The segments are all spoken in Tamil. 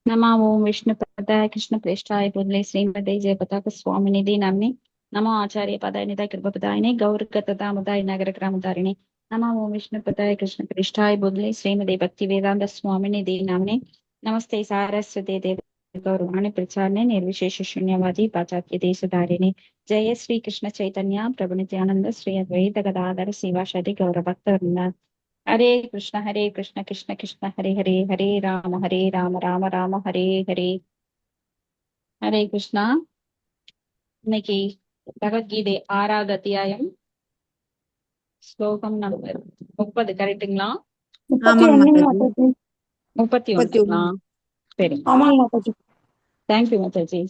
नमः ओं विष्णुपदाय कृष्णप्रेष्ठाय भूतले श्रीमते जयपताक स्वामिनिधि नाम्ने नमो आचार्य पदाय निधाय कृपपदायिने गौरगतदामुदाय नगरग्रामधारिणे नमः ओं विष्णुपदाय कृष्णप्रेष्ठाय भूतले श्रीमते भक्तिवेदांत स्वामिनिधि नाम्ने नमस्ते सारस्वते देव गौरवाणी प्रचारणे निर्विशेष शून्यवादी पाश्चात्य देशधारिणे जय श्री कृष्ण चैतन्य प्रभु नित्यानंद श्री अद्वैत गदाधर शिवाशरि गौरभक्तवृंद हरे कृष्ण कृष्ण कृष्ण हरे हरे हरे राम राम राम हरे हरे हरे कृष्णा இன்னைக்கு பகவத்கீதை 6வது அத்தியாயம் ஸ்லோகம் நம்பர் 30 கரெக்டுங்களா? ஆமாங்க 31 மாதாஜி. மாதாஜி. 31ங்களா? 31. சரி, ஆமாங்க மாதாஜி. தேங்க்யூ மாதாஜி.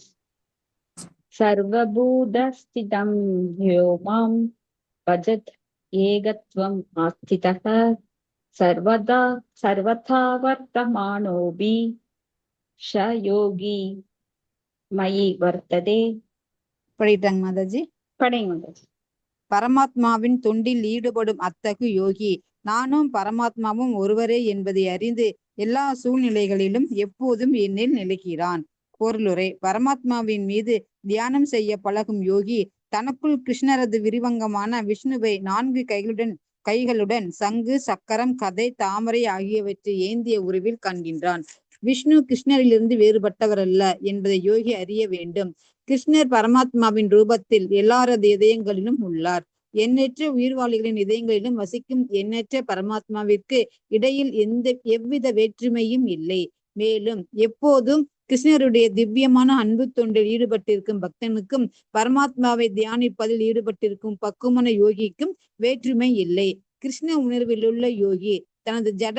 சர்வபூதஸ்திதம் யோ மாம் பஜத் ஏகத்வம் ஆஸ்திதः சர்வதா சர்வதா வர்த்தமானோபி ஷ யோகி மயி வர்த்ததே. படிட்டாங்க மாதாஜி. படைங்க மாதாஜி. பரமாத்மாவின் தொண்டில் ஈடுபடும் அத்தகு யோகி நானும் பரமாத்மாவும் ஒருவரே என்பதை அறிந்து எல்லா சூழ்நிலைகளிலும் எப்போதும் என்னில் நிலைக்கிறான். பொருளுரை: பரமாத்மாவின் மீது தியானம் செய்ய பழகும் யோகி தனக்குள் கிருஷ்ணரது விரிவங்கமான விஷ்ணுவை 4 கைகளுடன் சங்கு, சக்கரம், கதை, தாமரை ஆகியவற்றை ஏந்திய உருவில் காண்கின்றான். விஷ்ணு கிருஷ்ணரிலிருந்து வேறுபட்டவர் அல்ல என்பதை யோகி அறிய வேண்டும். கிருஷ்ணர் பரமாத்மாவின் ரூபத்தில் எல்லாரது இதயங்களிலும் உள்ளார். எண்ணற்ற உயிர்வாளிகளின் இதயங்களிலும் வசிக்கும் எண்ணற்ற பரமாத்மாவிற்கு இடையில் எவ்வித வேற்றுமையும் இல்லை. மேலும் எப்போதும் கிருஷ்ணருடைய திவ்யமான அன்பு தொண்டில் ஈடுபட்டிருக்கும் பக்தனுக்கும் பரமாத்மாவை தியானிப்பதில் ஈடுபட்டிருக்கும் பக்குவமான யோகிக்கும் வேற்றுமை இல்லை. கிருஷ்ண உணர்விலுள்ள யோகி தனது ஜட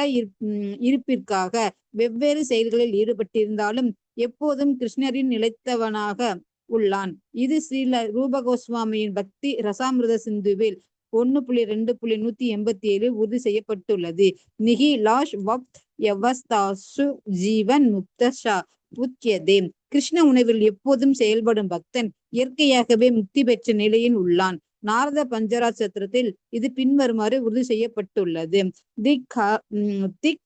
இருப்பிற்காக வெவ்வேறு செயல்களில் ஈடுபட்டிருந்தாலும் எப்போதும் கிருஷ்ணரின் நிலைத்தவனாக உள்ளான். இது ஸ்ரீல ரூப கோஸ்வாமியின் பக்தி ரசாமிருத சிந்துவில் 1.2.187 உறுதி செய்யப்பட்டுள்ளது. நிகி லாஷ் வக்த் யவஸ்தாசு ஜீவன் முக்தஷா உத்யதே. கிருஷ்ண உணவில் எப்போதும் செயல்படும் பக்தன் இயற்கையாகவே முக்தி பெற்ற நிலையில் உள்ளான். நாரத பஞ்சராஜ் சத்திரத்தில் இது பின்வருமாறு உறுதி செய்யப்பட்டுள்ளது. திக்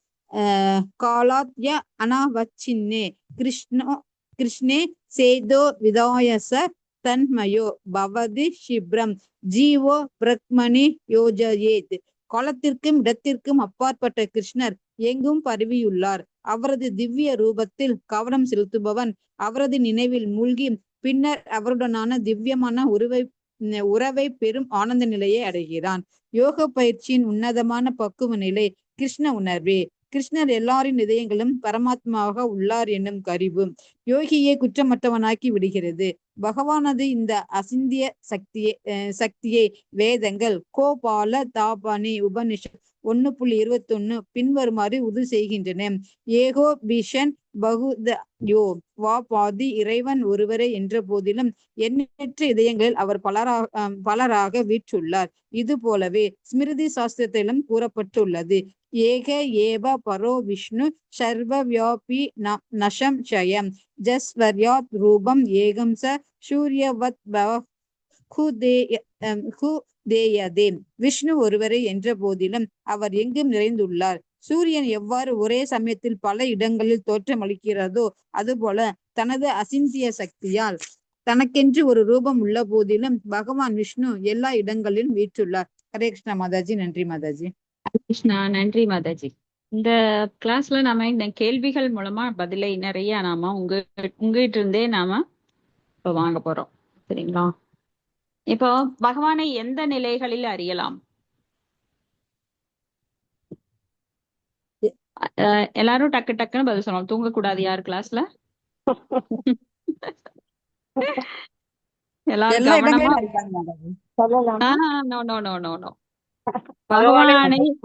காலாத்ய அனாவச்சின்னே கிருஷ்ணே சேதோ விதாயச தன்மயோ பவதி சிப்ரம் ஜீவோ பிரக்மணி யோஜயேத். காலத்திற்கும் இடத்திற்கும் அப்பாற்பட்ட கிருஷ்ணர் எங்கும் பரவியுள்ளார். அவரது திவ்ய ரூபத்தில் கவனம் செலுத்துபவன் அவரது நினைவில் மூழ்கி பின்னர் அவருடனான திவ்யமான உறவை பெரும் ஆனந்த நிலையை அடைகிறான். யோக பயிற்சியின் உன்னதமான பக்குவ நிலை கிருஷ்ண உணர்வே. கிருஷ்ணர் எல்லாரின் இதயங்களும் பரமாத்மாவாக உள்ளார் என்னும் கருவு யோகியை குற்றமற்றவனாக்கி விடுகிறது. பகவானது இந்த அசிந்திய சக்தியை வேதங்கள் கோபால தாபானி உபனிஷத் 1.21 பின்வருமாறு உறுதி செய்கின்றன. ஏகோ பீஷன் பகுதயோ வா பாதி. இறைவன் ஒருவரே என்ற போதிலும் எண்ணற்ற இதயங்களில் அவர் பலராக வீற்றுள்ளார். இது போலவே ஸ்மிருதி சாஸ்திரத்திலும் கூறப்பட்டுள்ளது. ஏக ஏவ பரோ விஷ்ணு சர்வ வியாபி நஷம் சயம் ஜஸ்வர்யாத் ரூபம் ஏகம் ச சூரியவத் தேயதே. விஷ்ணு ஒருவரே என்ற போதிலும் அவர் எங்கும் நிறைந்துள்ளார். சூரியன் எவ்வாறு ஒரே சமயத்தில் பல இடங்களில் தோற்றமளிக்கிறதோ அதுபோல தனது அசிந்திய சக்தியால் தனக்கென்று ஒரு ரூபம் உள்ள போதிலும் பகவான் விஷ்ணு எல்லா இடங்களிலும் வீற்றுள்ளார். ஹரே கிருஷ்ணா மாதாஜி. நன்றி மாதாஜி. கிருஷ்ணா, நன்றி மாதாஜி. இந்த கிளாஸ்ல நாம இந்த கேள்விகள் மூலமா பதிலை நிறைய நாம உங்ககிட்ட இருந்தே நாம இப்ப வாங்க போறோம். சரிங்களா? இப்போ பகவானை எந்த நிலைகளில் அறியலாம்? எல்லாரும் டக்கு டக்குன்னு பதில் சொல்லணும். தூங்கக்கூடாது யார் கிளாஸ்ல. எல்லாரும் கவனமா. பகவானை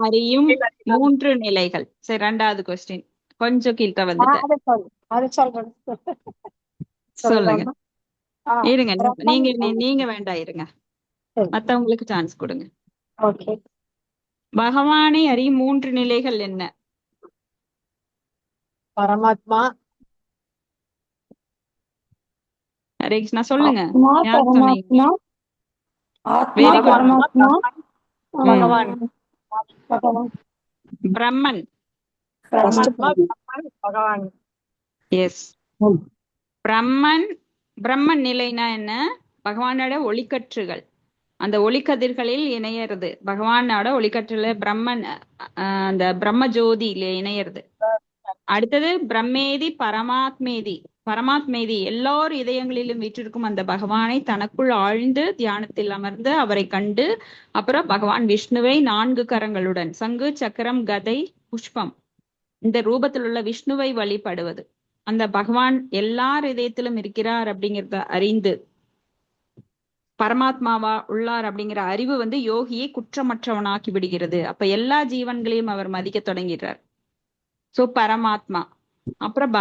அறியும் 3 நிலைகள். சரி, 2வது கொஸ்டின் கொஞ்சம் கீழ்த்த வந்துட்டேன். சொல்லுங்க. இருங்க, நீங்க வேண்டாம், இருங்க, மத்தவங்களுக்கு சான்ஸ் கொடுங்க. பகவானை அறியும் 3 நிலைகள் என்ன? பரமாத்மா, ஹரே கிருஷ்ணா சொல்லுங்க. பிரம்மன், பகவான். எஸ். பிரம்மன் நிலைனா என்ன? பகவானோட ஒளிக்கற்றுகள், அந்த ஒளிக்கதிர்களில் இணையறது. பகவானோட ஒளிக்கற்றுல பிரம்மன், அந்த பிரம்ம ஜோதியில இணையறது. அடுத்தது பிரம்மேதி பரமாத்மேதி. பரமாத்மேதி எல்லார் இதயங்களிலும் வீற்றிருக்கும் அந்த பகவானை தனக்குள் ஆழ்ந்து தியானத்தில் அமர்ந்து அவரை கண்டு, அப்புறம் பகவான் விஷ்ணுவை 4 கரங்களுடன் சங்கு சக்கரம் கதை புஷ்பம் இந்த ரூபத்தில் உள்ள விஷ்ணுவை வழிபடுவது. அந்த பகவான் எல்லார் இதயத்திலும் இருக்கிறார் அப்படிங்கிறத அறிந்து பரமாத்மாவா உள்ளார் அப்படிங்கிற அறிவு யோகியை குற்றமற்றவனாக்கி விடுகிறது. அப்ப எல்லா ஜீவன்களையும் அவர் மதிக்க தொடங்கிறார். சோ பரமாத்மா. அப்புறம்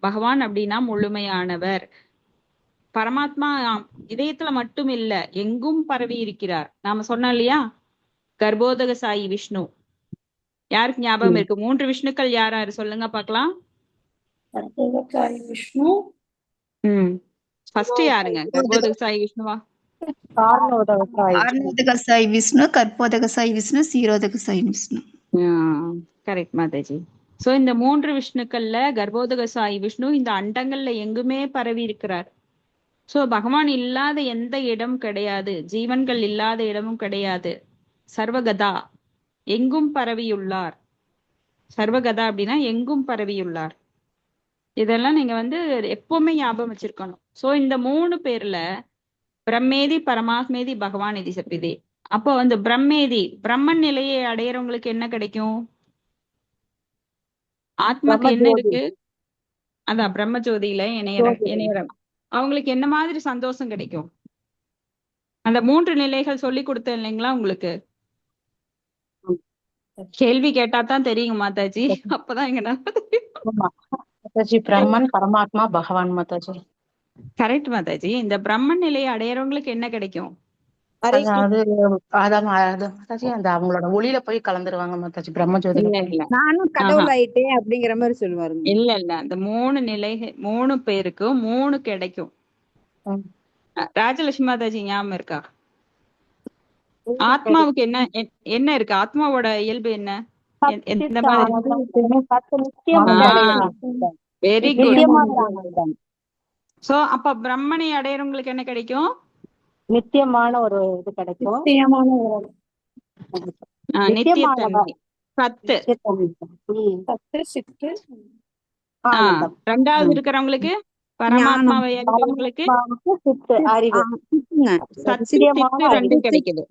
பகவான் அப்படின்னா முழுமையானவர். பரமாத்மா இதயத்துல மட்டும் இல்ல, எங்கும் பரவி இருக்கிறார். நாம சொன்னோம் இல்லையா, கர்ப்போதக சாயி விஷ்ணு. யாருக்கு ஞாபகம் இருக்கு? 3 விஷ்ணுக்கள் யாராரு சொல்லுங்க பாக்கலாம். விஷ்ணு. ஃபர்ஸ்ட் யாருங்க? கர்ப்போதக சாயி விஷ்ணுவா? ஆர்ணோதக சாய் விஷ்ணு, கற்போதக சாய் விஷ்ணு, சீரோதக சாய் விஷ்ணு. கரெக்ட் மாதாஜி. சோ இந்த 3 விஷ்ணுக்கள்ல கர்ப்போதக சாயி விஷ்ணு இந்த அண்டங்கள்ல எங்குமே பரவி இருக்கிறார். சோ பகவான் இல்லாத எந்த இடம் கிடையாது, ஜீவன்கள் இல்லாத இடமும் கிடையாது. சர்வகதா, எங்கும் பரவியுள்ளார். சர்வகதா அப்படின்னா எங்கும் பரவியுள்ளார். இதெல்லாம் நீங்க எப்பவுமே ஞாபகம் வச்சிருக்கணும். சோ இந்த 3 பேர்ல பிரம்மேதி பரமாத்மேதி பகவான் இது சப்பிதே. அப்போ பிரம்மேதி பிரம்மன் நிலையை அடையறவங்களுக்கு என்ன கிடைக்கும்? ஆத்மாக்கு என்ன இருக்கு? அதான் பிரம்ம ஜோதியில இணையறம். அவங்களுக்கு என்ன மாதிரி சந்தோஷம் கிடைக்கும்? அந்த 3 நிலைகள் சொல்லி கொடுத்தேன் இல்லைங்களா உங்களுக்கு? கேள்வி கேட்டா தான் தெரியும் மாதாஜி, அப்பதான் எங்க மாதாஜி. பிரம்மன் பரமாத்மா பகவான் மாதாஜி. கரெக்ட் மாதாஜி. இந்த பிரம்மன் நிலையை அடையறவங்களுக்கு என்ன கிடைக்கும்? அதான் மாதாஜி, அந்த அவங்களோட ஒளியில போய் கலந்துருவாங்க மாதாஜி, பிரம்ம ஜோதி. நானும் கடவுள் ஆயிட்டேன் அப்படிங்கிற மாதிரி சொல்லுவாரு. இல்ல அந்த 3 நிலைகள் 3 பேருக்கும் 3 கிடைக்கும். ராஜலட்சுமி மாதாஜி ஞாபகம் இருக்கா? ஆத்மாவுக்கு என்ன இருக்கு? ஆத்மாவோட இயல்பு என்ன? எந்த மாதிரி? Very good. சோ அப்ப பிரம்மனை அடையறவங்களுக்கு என்ன கிடைக்கும்? நித்தியமான ஒரு இது கிடைக்கும். நித்தியத்தன்மை, சத்து. ரெண்டாவது இருக்கிறவங்களுக்கு, பரமாத்மாவை அறிந்தவங்களுக்கு சத்து சித்து 2 கிடைக்குது.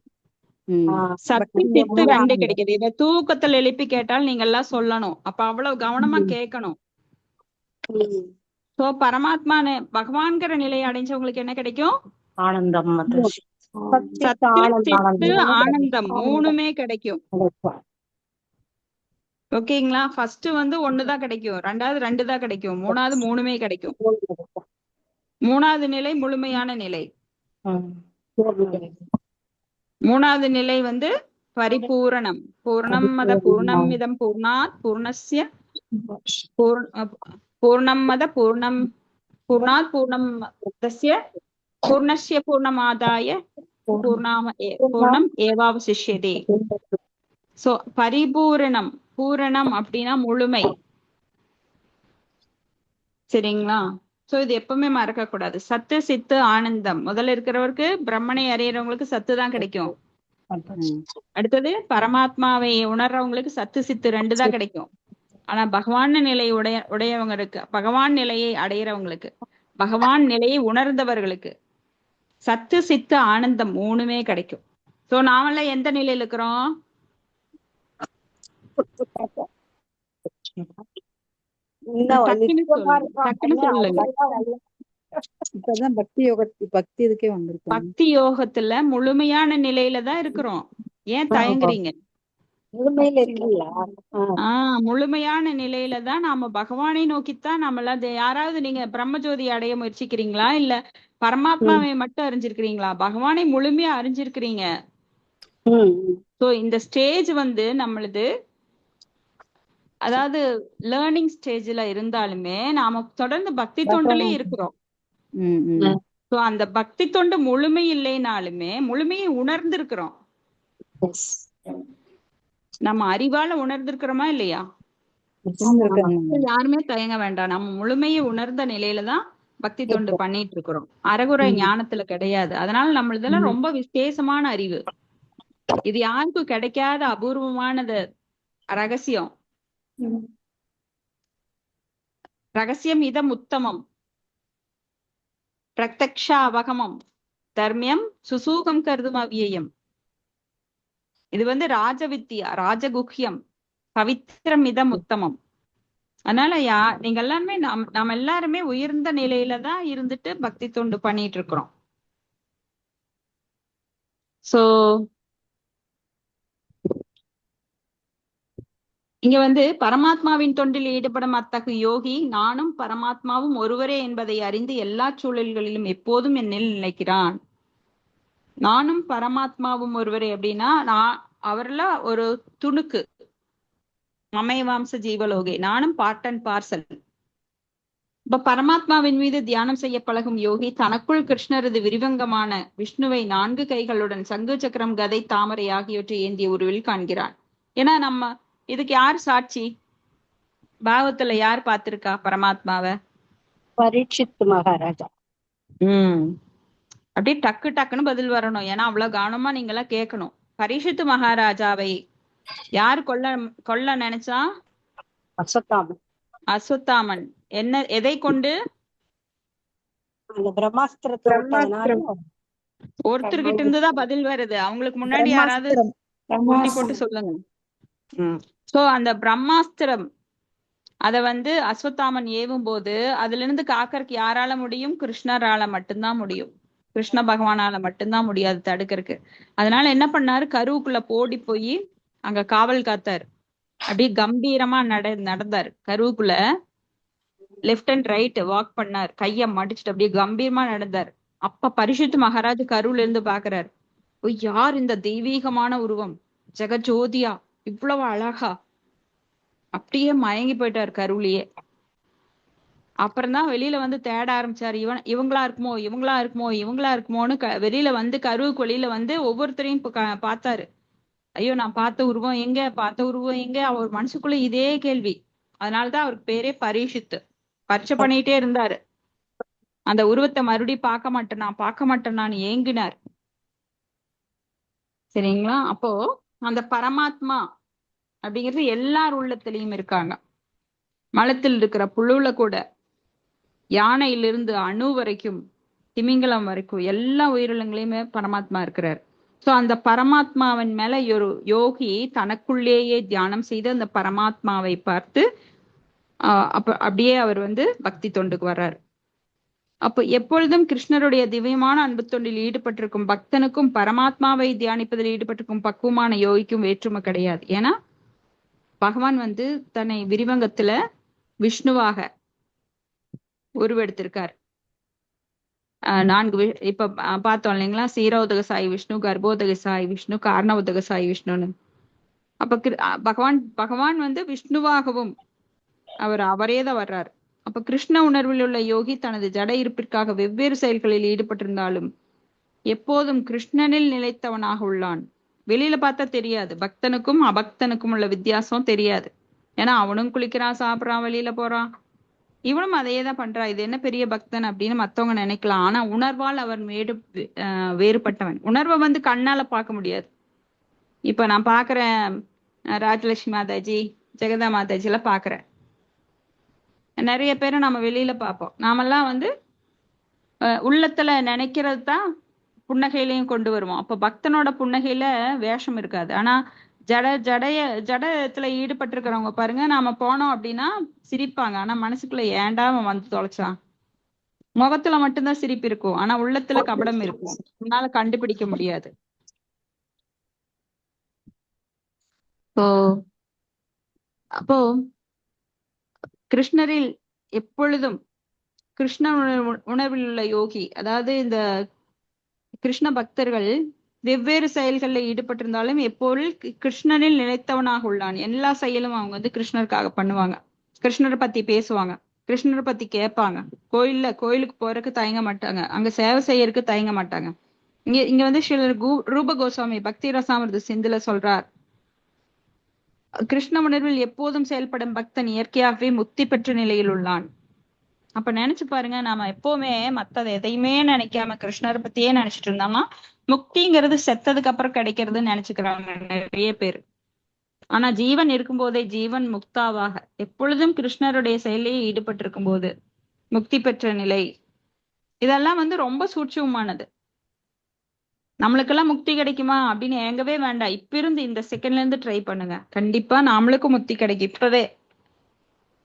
சத்து சித்து 2 கிடைக்குது. இத தூக்கத்துல எழுப்பி கேட்டால் நீங்க எல்லாம் சொல்லணும். அப்ப அவ்வளவு கவனமா கேட்கணும். சோ பரமாத்மா பகவான்கிற நிலையை அடைஞ்சவங்களுக்கு என்ன கிடைக்கும்? ஆனந்தம். சத்து சித்து ஆனந்தம் 3மே கிடைக்கும். ஓகேங்களா? ஃபர்ஸ்ட் 1 தான் கிடைக்கும், ரெண்டாவது 2 தான் கிடைக்கும், மூணாவது 3மே கிடைக்கும். 3வது நிலை முழுமையான நிலை. 3வது நிலை பரிபூரணம். பூர்ணம் மத பூர்ணம் இதம் பூர்ணாத் பூர்ணஸ்ய பூர்ணம் மத பூர்ணம் பூர்ணாத் பூர்ணம் தஸ்ய பூர்ணஸ்ய பூர்ணமாதாய பூர்ணம் ஏவாவசிஷ்யதே. சோ பரிபூரணம், பூரணம் அப்படின்னா முழுமை. சரிங்களா? சோ இது எப்பவுமே மறக்க கூடாது. சத்து சித்து ஆனந்தம். முதல்ல இருக்கிறவருக்கு பிரம்மனை அறியறவங்களுக்கு சத்து தான் கிடைக்கும். அடுத்தது பரமாத்மாவை உணர்றவங்களுக்கு சத்து சித்து 2 தான் கிடைக்கும். ஆனா பகவான் நிலை உடையவங்களுக்கு, பகவான் நிலையை அடையிறவங்களுக்கு, பகவான் நிலையை உணர்ந்தவர்களுக்கு சத்து சித்து ஆனந்தம் 3மே கிடைக்கும். சோ நாமெல்லாம் எந்த நிலையில இருக்கிறோம்? இப்பதான் பக்தி யோகத்துல முழுமையான நிலையில தான் இருக்கிறோம். ஏன் தயங்குறீங்க? முழுமையான நிலையில தான் நாம பகவானை நோக்கித்தான் நம்மள. யாராவது நீங்க பிரம்மஜோதி அடைய முயற்சிக்கிறீங்களா, இல்ல பரமாத்மாவை மட்டும் அறிஞ்சிருக்கிறீங்களா? பகவானை முழுமையா அறிஞ்சிருக்கிறீங்க. சோ இந்த ஸ்டேஜ் நம்மளது, அதாவது லேர்னிங் ஸ்டேஜ்ல இருந்தாலுமே நாம தொடர்ந்து பக்தி தொண்டிலே இருக்கிறோம். சோ அந்த பக்தி தொண்டு முழுமை இல்லைனாலுமே முழுமையை உணர்ந்திருக்கிறோம். நம்ம அறிவால உணர்ந்திருக்கிறோமா இல்லையா? மக்கள் யாருமே தயங்க வேண்டாம். நம்ம முழுமையை உணர்ந்த நிலையில தான் பக்தி தொண்டு பண்ணிட்டு இருக்கிறோம். அறகுறை ஞானத்துல கிடையாது. அதனால நம்மளதெல்லாம் ரொம்ப விசேஷமான அறிவு. இது யாருக்கும் கிடைக்காத அபூர்வமானது ரகசியம். ரகசியம் இதம் உத்தமம் பிரத்யக்ஷ அவகமம் தர்மியம் சுசூகம் கருதும் அவ்வியம். இது வந்து ராஜவித்யா, ராஜகுஹ்யம், பவித்திரம் இதம் உத்தமம். அதனால நீங்க எல்லாருமே நம்ம எல்லாருமே உயர்ந்த நிலையில தான் இருந்துட்டு பக்தி தொண்டு பண்ணிட்டு இருக்கிறோம். சோ இங்க வந்து பரமாத்மாவின் தொண்டில் ஈடுபடும் அத்தகு யோகி நானும் பரமாத்மாவும் ஒருவரே என்பதை அறிந்து எல்லா சூழல்களிலும் எப்போதும் என்னில் நிலைக்கிறான். நானும் பரமாத்மாவும் ஒருவரே அப்படின்னா நான் அவர்ல ஒரு துணுக்கு, மமயவாம்ச ஜீவலோகே, நானும் பார்ட் அண்ட் பார்சல். இப்ப பரமாத்மாவின் மீது தியானம் செய்ய பழகும் யோகி தனக்குள் கிருஷ்ணரது விரிவங்கமான விஷ்ணுவை 4 கைகளுடன் சங்கு சக்கரம் கதை தாமரை ஆகியவற்றை ஏந்திய உருவில் காண்கிறான். ஏன்னா நம்ம இதுக்கு யார் சாட்சி? பாவத்துல யார் பார்த்திருக்கா பரமாத்மாவை? பரீட்சித் மகாராஜா. அப்படியே டக்கு டக்குன்னு பதில் வரணும். ஏன்னா அவ்வளவு கவனமா நீங்க எல்லாம் கேட்கணும். பரீட்சித்து மகாராஜாவை யார் கொல்ல நினைச்சா? அஸ்வத்தாமன். அஸ்வத்தாமன் எதை கொண்டு? அந்த பிரம்மாஸ்திரத்தை ஒருத்தர்கிட்ட இருந்துதான் பதில் வருது. அவங்களுக்கு முன்னாடி யாராவது போட்டு சொல்லுங்க. சோ அந்த பிரம்மாஸ்திரம் அத வந்து அஸ்வத்தாமன் ஏவும் போது அதுல இருந்து காக்கறதுக்கு யாரால முடியும்? கிருஷ்ணரால மட்டும்தான் முடியும். கிருஷ்ண பகவானால மட்டும்தான் முடியாது தடுக்கிறதுக்கு. அதனால என்ன பண்ணாரு? கருவுக்குள்ள போடி போய் அங்க காவல் காத்தாரு. அப்படியே கம்பீரமா நடந்தாரு. கருவுக்குள்ள லெஃப்ட் அண்ட் ரைட் வாக் பண்ணார். கைய மடிச்சுட்டு அப்படியே கம்பீரமா நடந்தார். அப்ப பரிசுத்த மகாராஜ் கருவுல இருந்து பாக்குறாரு. யார் இந்த தெய்வீகமான உருவம்? ஜெகஜோதியா, இவ்வளவு அழகா! அப்படியே மயங்கி போயிட்டாரு கருவிலேயே. அப்புறம்தான் வெளியில வந்து தேட ஆரம்பிச்சாரு. இவங்களா இருக்குமோன்னு வெளியில வந்து கருவுக்கு வெளியில வந்து ஒவ்வொருத்தரையும் பார்த்தாரு. ஐயோ, நான் பார்த்த உருவம் எங்க? அவர் மனசுக்குள்ள இதே கேள்வி. அதனாலதான் அவருக்கு பேரே பரீட்சித்து. பரீட்சை பண்ணிட்டே இருந்தாரு. அந்த உருவத்தை மறுபடியும் பார்க்க மாட்டேனான்னு ஏங்கினார். சரிங்களா? அப்போ அந்த பரமாத்மா அப்படிங்கிறது எல்லார் உள்ளத்திலையும் இருக்காங்க. மலத்தில் இருக்கிற புழுவுல கூட, யானையிலிருந்து அணு வரைக்கும், திமிங்கலம் வரைக்கும் எல்லா உயிரினங்களையுமே பரமாத்மா இருக்கிறார். சோ அந்த பரமாத்மாவின் மேல ஒரு யோகி தனக்குள்ளேயே தியானம் செய்து அந்த பரமாத்மாவை பார்த்து அப்படியே அவர் வந்து பக்தி தொண்டுக்கு வர்றாரு. அப்போ எப்பொழுதும் கிருஷ்ணருடைய திவ்யமான அன்பு தொண்டில் ஈடுபட்டிருக்கும் பக்தனுக்கும் பரமாத்மாவை தியானிப்பதில் ஈடுபட்டிருக்கும் பக்குவமான யோகிக்கும் வேற்றுமை கிடையாது. ஏன்னா பகவான் வந்து தன்னை விரிவங்கத்துல விஷ்ணுவாக உருவெடுத்திருக்கார். 4 இப்ப பார்த்தோம் இல்லைங்களா? சீரோதக சாய் விஷ்ணு, கர்ப்போதக சாய் விஷ்ணு, காரணோதக சாய் விஷ்ணுன்னு. அப்ப பகவான் வந்து விஷ்ணுவாகவும் அவரேதான் வர்றாரு. அப்ப கிருஷ்ண உணர்வில் உள்ள யோகி தனது ஜட இருப்பிற்காக வெவ்வேறு செயல்களில் ஈடுபட்டிருந்தாலும் எப்போதும் கிருஷ்ணனில் நிலைத்தவனாக உள்ளான். வெளியில பார்த்தா தெரியாது. பக்தனுக்கும் அபக்தனுக்கும் உள்ள வித்தியாசம் தெரியாது. ஏன்னா அவனும் குளிக்கிறான், சாப்பிட்றான், வெளியில போறான். இவனும் அதையே தான் பண்றான். இது என்ன பெரிய பக்தன் அப்படின்னு மத்தவங்க நினைக்கலாம். ஆனா உணர்வால் அவர் வேறுபட்டவன். உணர்வை வந்து கண்ணால பார்க்க முடியாது. இப்ப நான் பாக்குறேன், ராஜலட்சுமி மாதாஜி, ஜெகதா மாதாஜி எல்லாம் பாக்குறேன். நிறைய பேரை நம்ம வெளியில பார்ப்போம். நாமெல்லாம் வந்து உள்ளத்துல நினைக்கிறது தான் புன்னகையிலையும் கொண்டு வருவோம். அப்ப பக்தனோட புன்னகையில வேஷம் இருக்காது. ஆனா ஜடத்துல ஈடுபட்டிருக்கிறவங்க பாருங்க, நாம போனோம் அப்படின்னா சிரிப்பாங்க. ஆனா மனசுக்குள்ள ஏன்டா அவன் வந்து தொலைச்சான். முகத்துல மட்டும்தான் சிரிப்பு இருக்கும். ஆனா உள்ளத்துல கபடம் இருக்கும். உன்னால கண்டுபிடிக்க முடியாது. அப்போ கிருஷ்ணரில் எப்பொழுதும் கிருஷ்ண உணர்வில் உள்ள யோகி, அதாவது இந்த கிருஷ்ண பக்தர்கள் வெவ்வேறு செயல்களில் ஈடுபட்டிருந்தாலும் எப்பொழுது கிருஷ்ணனில் நிலைத்தவனாக உள்ளான். எல்லா செயலும் அவங்க வந்து கிருஷ்ணருக்காக பண்ணுவாங்க. கிருஷ்ணரை பத்தி பேசுவாங்க, கிருஷ்ணரை பத்தி கேட்பாங்க. கோயிலுக்கு போறதுக்கு தயங்க மாட்டாங்க, அங்க சேவை செய்யறதுக்கு தயங்க மாட்டாங்க. இங்க வந்து ரூப கோஸ்வாமி பக்தி ரசாமிர்த சிந்துல சொல்றார், கிருஷ்ண உணர்வில் எப்போதும் செயல்படும் பக்தன் இயற்கையாகவே முக்தி பெற்ற நிலையில் உள்ளான். அப்ப நினைச்சு பாருங்க, நாம எப்பவுமே மத்தது எதையுமே நினைக்காம கிருஷ்ணரை பத்தியே நினைச்சிட்டு இருந்தோம்னா முக்திங்கிறது செத்ததுக்கு அப்புறம் கிடைக்கிறதுன்னு நினைச்சுக்கிறாங்க நிறைய பேர். ஆனா ஜீவன் இருக்கும்போதே ஜீவன் முக்தாவாக எப்பொழுதும் கிருஷ்ணருடைய செயலில் ஈடுபட்டு இருக்கும் போது முக்தி பெற்ற நிலை, இதெல்லாம் ரொம்ப சூட்சமானது. நம்மளுக்கெல்லாம் முக்தி கிடைக்குமா அப்படின்னு ஏங்கவே வேண்டாம். இப்ப இருந்து இந்த செகண்ட்ல இருந்து ட்ரை பண்ணுங்க, கண்டிப்பா நம்மளுக்கும் முக்தி கிடைக்கும் இப்பவே.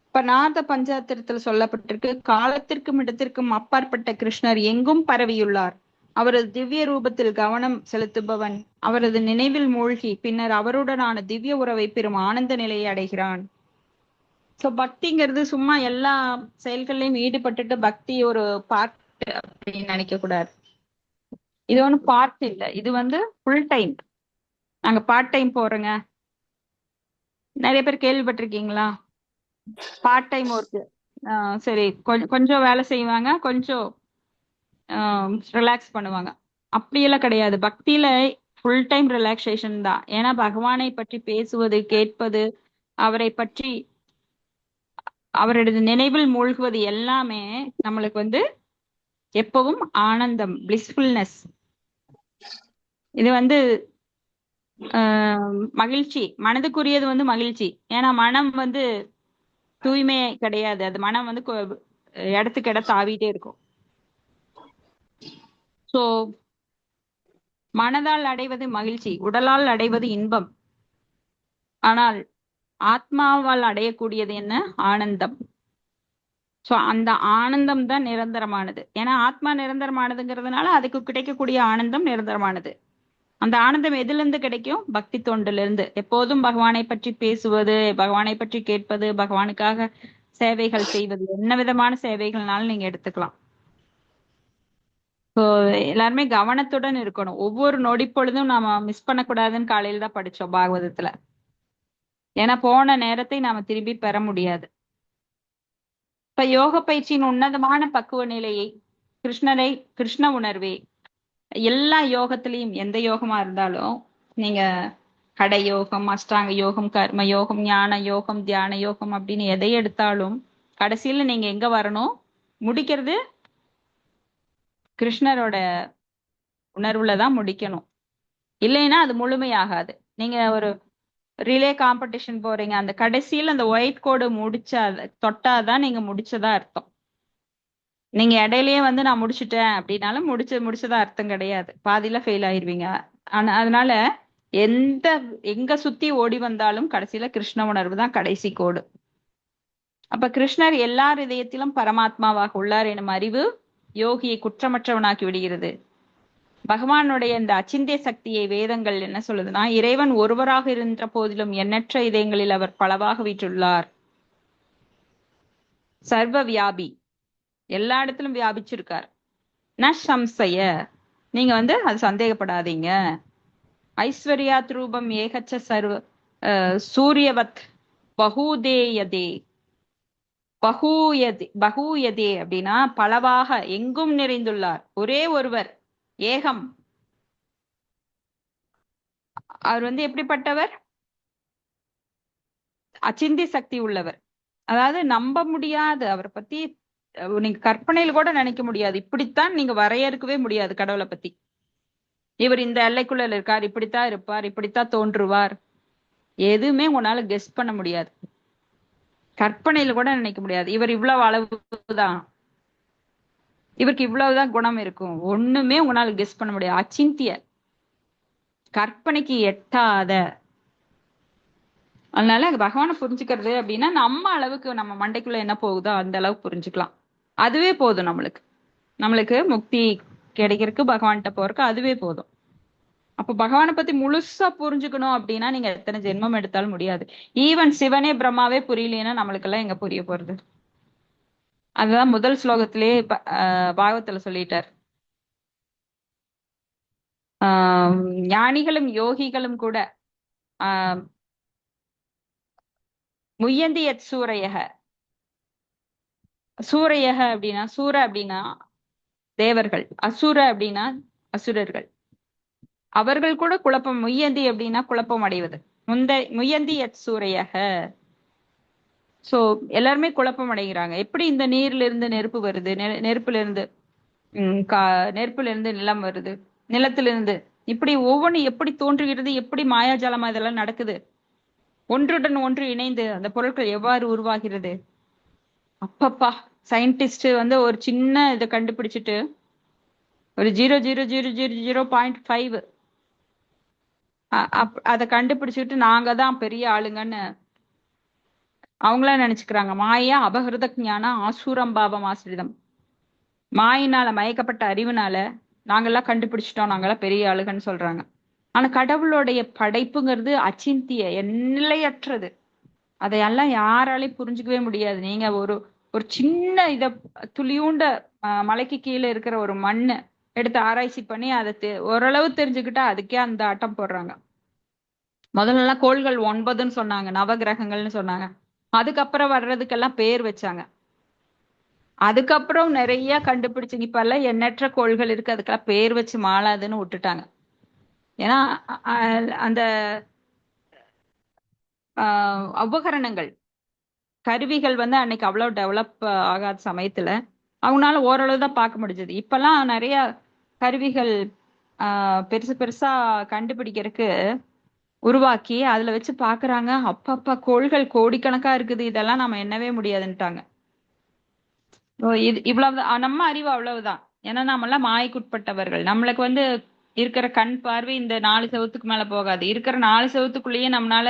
இப்ப நாரத பஞ்சாத்திரத்தில் சொல்லப்பட்டிருக்கு, காலத்திற்கும் இடத்திற்கும் அப்பாற்பட்ட கிருஷ்ணர் எங்கும் பரவியுள்ளார். அவரது திவ்ய ரூபத்தில் கவனம் செலுத்துபவன் அவரது நினைவில் மூழ்கி பின்னர் அவருடனான திவ்ய உறவை பெறும் ஆனந்த நிலையை அடைகிறான். சோ பக்திங்கிறது சும்மா எல்லா செயல்கள்லயும் ஈடுபட்டுட்டு பக்தி ஒரு பார்ட் அப்படின்னு நினைக்க கூடாது. இது ஒன்றும் பார்ட் இல்ல, இது ஃபுல் டைம். நாங்க பார்ட் டைம் போறோங்க, நிறைய பேர் கேள்விப்பட்டிருக்கீங்களா? பார்ட் டைம் ஒர்க், சரி கொஞ்சம் வேலை செய்வாங்க, கொஞ்சம் ரிலாக்ஸ் பண்ணுவாங்க. அப்படியெல்லாம் கிடையாது. பக்தியில ஃபுல் டைம் ரிலாக்ஸேஷன் தான். ஏன்னா பகவானை பற்றி பேசுவது, கேட்பது, அவரை பற்றி அவரது நினைவில் மூழ்குவது எல்லாமே நம்மளுக்கு எப்பவும் ஆனந்தம், பிளிஸ்ஃபுல்னஸ். இது மகிழ்ச்சி, மனதுக்குரியது மகிழ்ச்சி. ஏன்னா மனம் தூய்மை கிடையாது, அது மனம் இடத்துக்கு இடம் தாவிட்டே இருக்கும். சோ மனதால் அடைவது மகிழ்ச்சி, உடலால் அடைவது இன்பம். ஆனால் ஆத்மாவால் அடையக்கூடியது என்ன? ஆனந்தம். சோ அந்த ஆனந்தம் தான் நிரந்தரமானது. ஏன்னா ஆத்மா நிரந்தரமானதுங்கிறதுனால அதுக்கு கிடைக்கக்கூடிய ஆனந்தம் நிரந்தரமானது. அந்த ஆனந்தம் எதுல இருந்து கிடைக்கும்? பக்தி தொண்டில இருந்து. எப்போதும் பகவானை பற்றி பேசுவது, பகவானை பற்றி கேட்பது, பகவானுக்காக சேவைகள் செய்வது, என்ன விதமான சேவைகள்னாலும் நீங்க எடுத்துக்கலாம். ஸோ எல்லாருமே கவனத்துடன் இருக்கணும். ஒவ்வொரு நொடி பொழுதும் நாம மிஸ் பண்ணக்கூடாதுன்னு காலையில தான் படிச்சோம் பாகவதத்துல. ஏன்னா போன நேரத்தை நாம திரும்பி பெற முடியாது. இப்ப யோக பயிற்சியின் உன்னதமான பக்குவ நிலையை கிருஷ்ண உணர்வே எல்லா யோகத்திலையும், எந்த யோகமா இருந்தாலும் நீங்க கடை யோகம், அஷ்டாங்க யோகம், கர்ம யோகம், ஞான யோகம், தியான யோகம் அப்படின்னு எதை எடுத்தாலும் கடைசியில நீங்க எங்க வரணும்? முடிக்கிறது கிருஷ்ணரோட உணர்வுல தான் முடிக்கணும். இல்லைன்னா அது முழுமையாகாது. நீங்க ஒரு ரிலே காம்படிஷன் போறீங்க, அந்த கடைசியில அந்த ஒயிட் கோடு தொட்டாதான் நீங்க முடிச்சதா அர்த்தம். நீங்க இடையிலயே நான் முடிச்சுட்டேன் அப்படின்னாலும் முடிச்சதா அர்த்தம் கிடையாது, பாதியில ஃபெயில் ஆயிருவீங்க. அதனால எங்க சுத்தி ஓடி வந்தாலும் கடைசியில கிருஷ்ண உணர்வு தான் கடைசி கோடு. அப்ப கிருஷ்ணர் எல்லார் இதயத்திலும் பரமாத்மாவாக உள்ளார் எனும் அறிவு யோகியை குற்றமற்றவனாக்கி விடுகிறது. பகவானுடைய இந்த அச்சிந்திய சக்தியை வேதங்கள் என்ன சொல்லுதுன்னா, இறைவன் ஒருவராக இருந்த போதிலும் எண்ணற்ற இதயங்களில் அவர் பலவாக வீற்றுள்ளார். சர்வ வியாபி, எல்லா இடத்திலும் வியாபிச்சிருக்கார். ந சம்சய, நீங்க அது சந்தேகப்படாதீங்க. ஐஸ்வர்யாத் ரூபம் ஏகச்ச சர்வ சூரியவத் பகூதேயதே. பகூயதே அப்படின்னா பலவாக, எங்கும் நிறைந்துள்ளார். ஒரே ஒருவர், ஏகம். அவர் எப்படிப்பட்டவர்? அச்சிந்திய சக்தி உள்ளவர். அதாவது நம்ப முடியாது, அவரை பத்தி நீங்க கற்பனையில கூட நினைக்க முடியாது. இப்படித்தான் நீங்க வரையறுக்கவே முடியாது கடவுளை பத்தி. இவர் இந்த எல்லைக்குள்ள இருக்கார், இப்படித்தான் இருப்பார், இப்படித்தான் தோன்றுவார், எதுவுமே உங்களால கெஸ் பண்ண முடியாது. கற்பனையில கூட நினைக்க முடியாது. இவர் இவ்வளவு அளவுதான், இவருக்கு இவ்வளவுதான் குணம் இருக்கும், ஒண்ணுமே உங்களால கெஸ் பண்ண முடியாது. அச்சிந்திய, கற்பனைக்கு எட்டாத. அதனால பகவானை புரிஞ்சுக்கிறது அப்படின்னா நம்ம அளவுக்கு, நம்ம மண்டைக்குள்ள என்ன போகுதோ அந்த அளவுக்கு புரிஞ்சுக்கலாம். அதுவே போதும். நம்மளுக்கு முக்தி கிடைக்கிறதுக்கு, பகவான்கிட்ட போறதுக்கு அதுவே போதும். அப்ப பகவானை பத்தி முழுசா புரிஞ்சுக்கணும் அப்படின்னா நீங்க எத்தனை ஜென்மம் எடுத்தாலும் முடியாது. ஈவன் சிவனே பிரம்மாவே புரியலன்னா நம்மளுக்கு எல்லாம் எங்க புரிய போறது? அதுதான் முதல் ஸ்லோகத்திலேயே பாகவத்துல சொல்லிட்டார். ஞானிகளும் யோகிகளும் கூட முயந்திய சூரையக. சூரையக அப்படின்னா, சூர அப்படின்னா தேவர்கள், அசுர அப்படின்னா அசுரர்கள். அவர்கள் கூட குழப்பம், முயந்தி அப்படின்னா குழப்பம் அடைவது. முயந்தி யத் சூரையக. சோ எல்லாருமே குழப்பம் அடைகிறாங்க. எப்படி இந்த நீர்ல இருந்து நெருப்பு வருது, நெருப்புல இருந்து நெருப்புல இருந்து நிலம் வருது, நிலத்திலிருந்து இப்படி ஒவ்வொன்றும் எப்படி தோன்றுகிறது, எப்படி மாயாஜாலமா இதெல்லாம் நடக்குது, ஒன்றுடன் ஒன்று இணைந்து அந்த பொருட்கள் எவ்வாறு உருவாகிறது. அப்பப்பா, சயின்டிஸ்ட் ஒரு சின்ன இதை கண்டுபிடிச்சிட்டு ஒரு 0.00000.5 அதை கண்டுபிடிச்சிட்டு நாங்க தான் பெரிய ஆளுங்கன்னு அவங்களா நினைச்சுக்கிறாங்க. மாயா அபகிருத ஞான ஆசூரம்பாவம் ஆசிரிதம். மாயினால மயக்கப்பட்ட அறிவுனால நாங்கெல்லாம் கண்டுபிடிச்சிட்டோம், நாங்கெல்லாம் பெரிய ஆளுகன்னு சொல்றாங்க. ஆனா கடவுளுடைய படைப்புங்கிறது அச்சிந்திய, எல்லையற்றது. அதையெல்லாம் யாராலையும் புரிஞ்சுக்கவே முடியாது. நீங்க ஒரு ஒரு சின்ன துளியூண்ட மலைக்கு கீழே இருக்கிற ஒரு மண்ணு எடுத்து ஆராய்ச்சி பண்ணி அதை ஓரளவு தெரிஞ்சுக்கிட்டா அதுக்கே அந்த ஆட்டம் போடுறாங்க. முதல்ல எல்லாம் கோள்கள் 9ன்னு சொன்னாங்க, நவகிரகங்கள்னு சொன்னாங்க. அதுக்கப்புறம் வர்றதுக்கெல்லாம் பேர் வச்சாங்க. அதுக்கப்புறம் நிறைய கண்டுபிடிச்சுங்க. இப்ப எல்லாம் எண்ணற்ற கோள்கள் இருக்கு, அதுக்கெல்லாம் பேர் வச்சு மாளாதுன்னு விட்டுட்டாங்க. ஏன்னா அந்த உபகரணங்கள், கருவிகள் அன்னைக்கு அவ்வளவு டெவலப் ஆகாத சமயத்துல அவங்களால ஓரளவு தான் பார்க்க முடிஞ்சது. இப்பெல்லாம் நிறைய கருவிகள் பெருசு பெருசா கண்டுபிடிக்கிறதுக்கு உருவாக்கி அதுல வச்சு பாக்குறாங்க. அப்பப்பா, கோள்கள் கோடிக்கணக்கா இருக்குது, இதெல்லாம் நம்ம எண்ணவே முடியாதுன்ட்டாங்க. இது இவ்வளவு நம்ம அறிவு அவ்வளவுதான். ஏன்னா நம்ம எல்லாம் மாய்க்குட்பட்டவர்கள். நம்மளுக்கு இருக்கிற கண் பார்வை இந்த 4 செவத்துக்கு மேல போகாது. இருக்கிற 4 செவத்துக்குள்ளேயே நம்மளால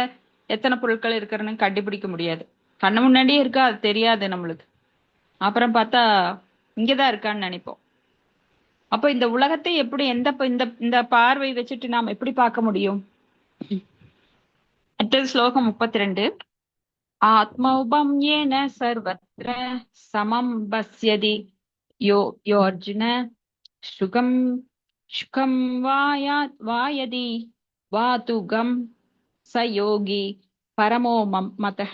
எத்தனை பொருட்கள் இருக்கிறன்னு கண்டுபிடிக்க முடியாது. கண்ணு முன்னாடியே இருக்கா, அது தெரியாது நம்மளுக்கு. அப்புறம் பார்த்தா இங்கதான் இருக்கான்னு நினைப்போம். அப்போ இந்த உலகத்தை எப்படி இந்த பார்வை வச்சுட்டு நாம் எப்படி பார்க்க முடியும்? அடுத்தது ஸ்லோகம் 32. ஆத்மௌபம் ஏன சர்வத்ர சமம் பஸ்யதி யோர்ஜுன சுகம் சுகம் வாயதி வாதுகம் சயோகி பரமோ மதஹ.